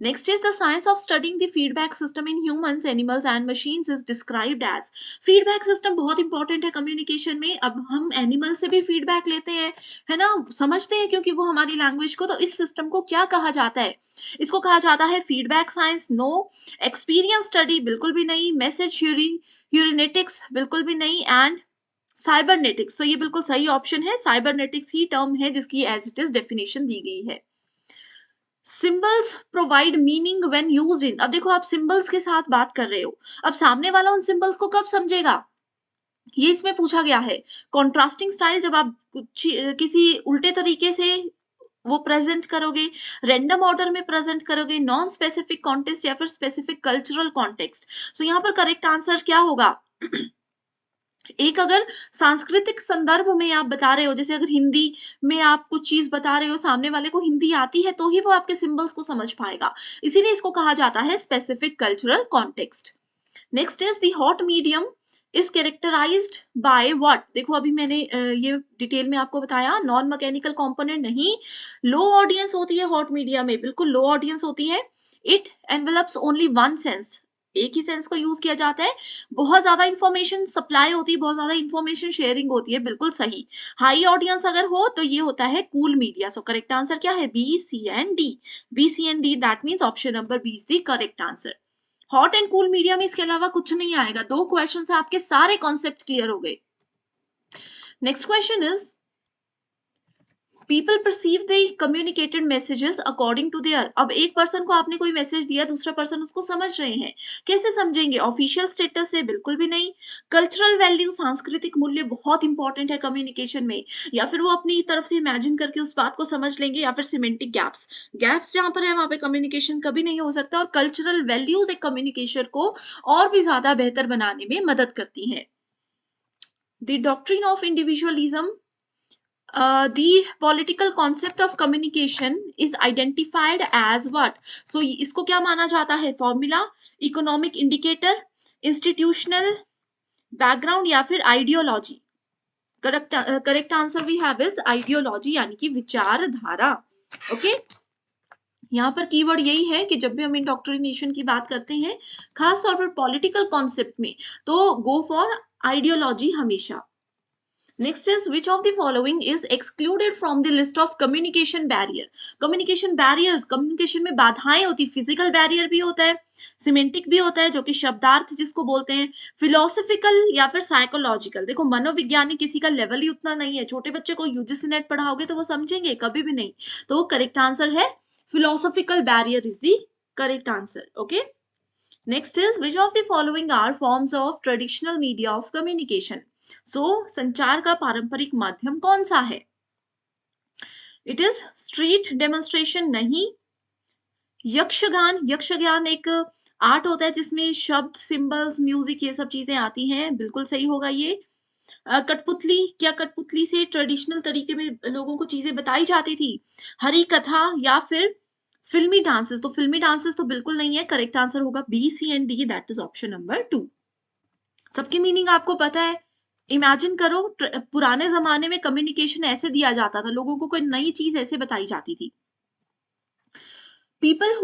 Speaker 2: Next is the science of studying the feedback system in humans, animals and machines is described as। feedback system बहुत इंपॉर्टेंट है कम्युनिकेशन में। अब हम एनिमल से भी फीडबैक लेते हैं, है ना, समझते हैं क्योंकि वो हमारी लैंग्वेज को, तो इस सिस्टम को क्या कहा जाता है? इसको कहा जाता है feedback science. No. Experience study बिल्कुल भी नहीं। मैसेज ह्यूरिनेटिक्स बिल्कुल भी नहीं। एंड साइबरनेटिक्स, तो ये बिल्कुल सही ऑप्शन है, साइबरनेटिक्स ही टर्म है जिसकी एज इट इज डेफिनेशन दी गई है। Symbols provide meaning when used in. अब देखो आप सिंबल्स के साथ बात कर रहे हो, अब सामने वाला उन सिंबल्स को कब समझेगा, ये इसमें पूछा गया है। कॉन्ट्रास्टिंग स्टाइल, जब आप किसी उल्टे तरीके से वो प्रेजेंट करोगे, रैंडम ऑर्डर में प्रेजेंट करोगे, नॉन स्पेसिफिक कॉन्टेक्स्ट या फिर स्पेसिफिक कल्चरल कॉन्टेक्स्ट। सो यहाँ पर करेक्ट आंसर क्या होगा? एक अगर सांस्कृतिक संदर्भ में आप बता रहे हो, जैसे अगर हिंदी में आप कुछ चीज बता रहे हो, सामने वाले को हिंदी आती है तो ही वो आपके सिंबल्स को समझ पाएगा, इसीलिए इसको कहा जाता है specific cultural context. Next is the hot medium is characterised by what. देखो अभी मैंने ये डिटेल में आपको बताया, नॉन मैकेनिकल कंपोनेंट नहीं, लो ऑडियंस होती है हॉट मीडिया में, बिल्कुल लो ऑडियंस होती है। It envelopes only one sense, एक ही सेंस को यूज किया जाता है। बहुत ज्यादा इंफॉर्मेशन सप्लाई होती है, बहुत ज्यादा इंफॉर्मेशन शेयरिंग होती है, बिल्कुल सही। हाई ऑडियंस अगर हो तो ये होता है cool media. So correct answer क्या है? B, C and D. B, C and D, that means option number B is the correct answer. Hot and cool media में इसके अलावा कुछ नहीं आएगा। 2 क्वेश्चन से आपके सारे कॉन्सेप्ट क्लियर हो गए। Next question is people perceive the communicated messages according to their. अब एक पर्सन को आपने कोई मैसेज दिया, दूसरा पर्सन उसको समझ रहे हैं, कैसे समझेंगे? ऑफिशियल स्टेटस से? बिल्कुल भी नहीं। कल्चरल वैल्यू, सांस्कृतिक मूल्य बहुत इंपॉर्टेंट है कम्युनिकेशन में, या फिर वो अपनी तरफ से इमेजिन करके उस बात को समझ लेंगे, या फिर सिमेंटिक गैप्स, गैप्स जहां पर है वहां पे कम्युनिकेशन कभी नहीं हो सकता। और कल्चरल वैल्यूज एक कम्युनिकेशन को और भी ज्यादा बेहतर बनाने में मदद करती हैं। The doctrine of individualism, the political concept of communication is identified as what? So इसको क्या माना जाता है? Formula, economic indicator, institutional background, या फिर ideology? Correct answer we have is ideology, यानी कि विचारधारा। ओके, यहाँ पर कीवर्ड यही है कि जब भी हम इंडोक्ट्रिनेशन की बात करते हैं, खास तौर पर पॉलिटिकल कॉन्सेप्ट में, तो गो फॉर आइडियोलॉजी हमेशा। Next is which of the following is excluded from the list of communication barrier? Communication barriers, communication में बाधाएं होती, physical barrier भी होता है, semantic भी होता है जो कि शब्दार्थ जिसको बोलते हैं, philosophical या फिर psychological। देखो मनोविज्ञानी किसी का लेवल ही उतना नहीं है, छोटे बच्चे को यूजीसी नेट पढ़ाओगे तो वो समझेंगे? कभी भी नहीं। तो करेक्ट आंसर है philosophical barrier is the correct answer. Okay. Next is which of the following are forms of traditional media of communication? So संचार का पारंपरिक माध्यम कौन सा है? It is street demonstration नहीं। यक्षगान, यक्षगान एक आर्ट होता है जिसमें शब्द, सिंबल्स, म्यूजिक, ये सब चीजें आती हैं, बिल्कुल सही होगा ये। कठपुतली, क्या कठपुतली से ट्रेडिशनल तरीके में लोगों को चीजें बताई जाती थी? हरी कथा या फिर फिल्मी डांसेस? तो फिल्मी डांसेस तो बिल्कुल नहीं है, करेक्ट आंसर होगा B, C and D, that is option number 2। सबकी मीनिंग आपको पता है। इमेजिन करो पुराने जमाने में कम्युनिकेशन ऐसे दिया जाता था, लोगों को कोई नई चीज ऐसे बताई जाती थी। People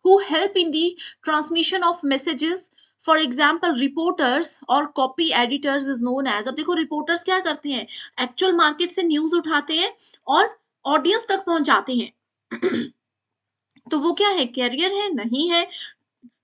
Speaker 2: who help in the transmission of messages, for example reporters और copy editors is known as. अब देखो रिपोर्टर्स क्या करते हैं? एक्चुअल मार्केट से न्यूज उठाते हैं और ऑडियंस तक पहुंचाते हैं। तो वो क्या है? कैरियर है? नहीं है।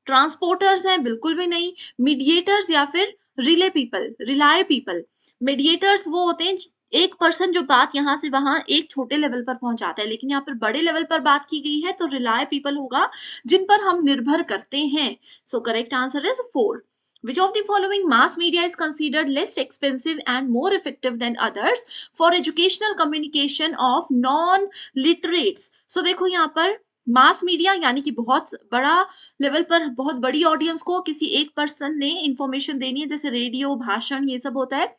Speaker 2: ट्रांसपोर्टर्स हैं? बिल्कुल भी नहीं। मीडिएटर्स या फिर रिले पीपल? मीडिएटर्स वो होते हैं एक पर्सन जो बात यहां से वहां एक छोटे लेवल पर पहुंचाता है, लेकिन यहाँ पर बड़े लेवल पर बात की गई है, तो रिलाय पीपल होगा जिन पर हम निर्भर करते हैं। सो correct answer is 4। Which of the following mass media is considered less expensive and more effective than others for educational communication of non-literates? So देखो यहाँ पर मास मीडिया यानी कि बहुत बड़ा लेवल पर बहुत बड़ी ऑडियंस को किसी एक पर्सन ने इंफॉर्मेशन देनी है, जैसे रेडियो, भाषण, ये सब होता है।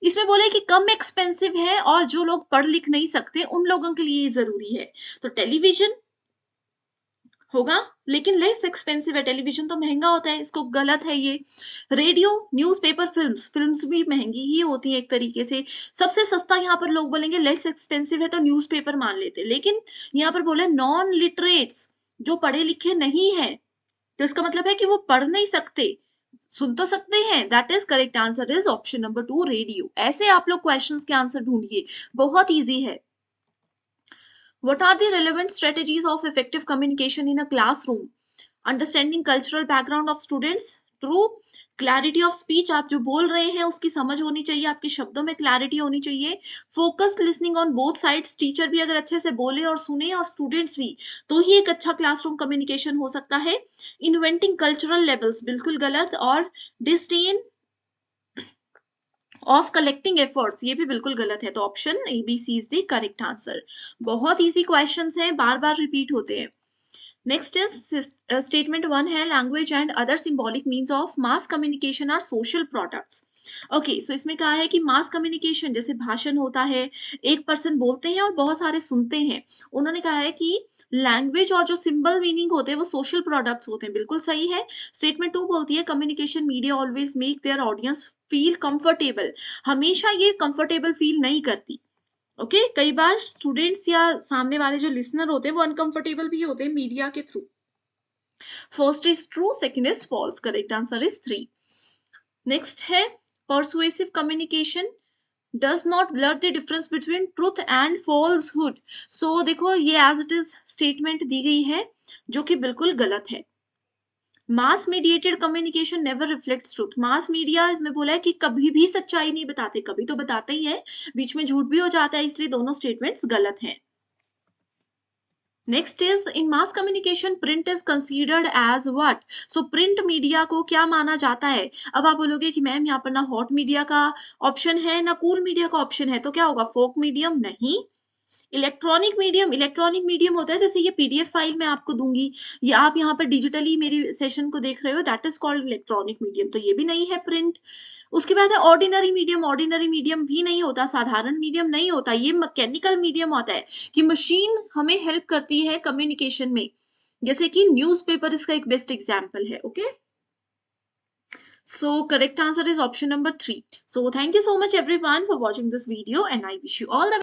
Speaker 2: इसमें बोले कि कम एक्सपेंसिव है और जो लोग पढ़ लिख नहीं सकते उन लोगों के लिए जरूरी है, तो टेलीविजन होगा, लेकिन लेस एक्सपेंसिव है। टेलीविजन तो महंगा होता है, इसको गलत है ये। रेडियो, न्यूज़पेपर, फिल्म्स भी महंगी ही होती है एक तरीके से। सबसे सस्ता यहाँ पर लोग बोलेंगे लेस एक्सपेंसिव है तो न्यूज़पेपर मान लेते, लेकिन यहाँ पर बोले नॉन लिटरेट्स, जो पढ़े लिखे नहीं है, तो इसका मतलब है कि वो पढ़ नहीं सकते, सुन तो सकते हैं। That is correct answer is option number 2, radio. ऐसे आप लोग क्वेश्चंस के आंसर ढूंढिए, बहुत इजी है। What are the relevant strategies of effective communication in a classroom? Understanding cultural background of students, true. Clarity of speech, आप जो बोल रहे हैं उसकी समझ होनी चाहिए, आपके शब्दों में क्लैरिटी होनी चाहिए। Focused listening on both sides, teacher भी अगर अच्छे से बोले और सुने और स्टूडेंट्स भी, तो ही एक अच्छा क्लासरूम कम्युनिकेशन हो सकता है। Inventing cultural labels, बिल्कुल गलत। और disdain ऑफ कलेक्टिंग एफर्ट्स, ये भी बिल्कुल गलत है, तो option ABC is the correct answer. बहुत इजी क्वेश्चंस हैं, बार बार रिपीट होते हैं। नेक्स्ट इज स्टेटमेंट 1 है language and other symbolic means of mass communication are social products. Okay, so इसमें कहा है कि मास कम्युनिकेशन जैसे भाषण होता है, एक पर्सन बोलते हैं और बहुत सारे सुनते हैं। उन्होंने कहा है कि लैंग्वेज और जो सिंबल मीनिंग होते हैं वो सोशल प्रोडक्ट्स होते हैं, बिल्कुल सही है। स्टेटमेंट 2 बोलती है communication media always make their audience feel comfortable, हमेशा ये कंफर्टेबल फील नहीं करती। ओके, कई बार स्टूडेंट्स या सामने वाले जो लिसनर होते हैं वो अनकंफर्टेबल भी होते हैं मीडिया के थ्रू। First is true, second is false, correct answer is 3। Next है persuasive communication does not blur the difference between truth and falsehood. So देखो ये एज इट इज स्टेटमेंट दी गई है जो कि बिल्कुल गलत है। Mass mediated communication never reflects truth. Mass media में बोला है कि कभी भी सच्चाई नहीं बताते, कभी तो बताते ही है, बीच में झूठ भी हो जाता है, इसलिए दोनों स्टेटमेंट्स गलत हैं। Next is in mass communication print is considered as what. So print media को क्या माना जाता है? अब आप बोलोगे कि मैम यहाँ पर ना हॉट मीडिया का ऑप्शन है ना कूल मीडिया का ऑप्शन है, तो क्या होगा? फोक मीडियम नहीं, इलेक्ट्रॉनिक मीडियम। इलेक्ट्रॉनिक मीडियम होता है जैसे ये पीडीएफ फाइल मैं आपको दूंगी, या आप यहाँ पर डिजिटली मेरी सेशन को देख रहे हो, that is called electronic medium, तो ये भी नहीं है प्रिंट। उसके बाद है ऑर्डिनरी मीडियम। ऑर्डिनरी मीडियम भी नहीं होता, साधारण मीडियम नहीं होता, ये मैकेनिकल मीडियम होता है कि मशीन हमें हेल्प करती है कम्युनिकेशन में, जैसे कि न्यूज़पेपर इसका एक बेस्ट एग्जाम्पल है। Okay, so correct answer is option number 3. So thank you so much everyone for watching this video and I wish you all the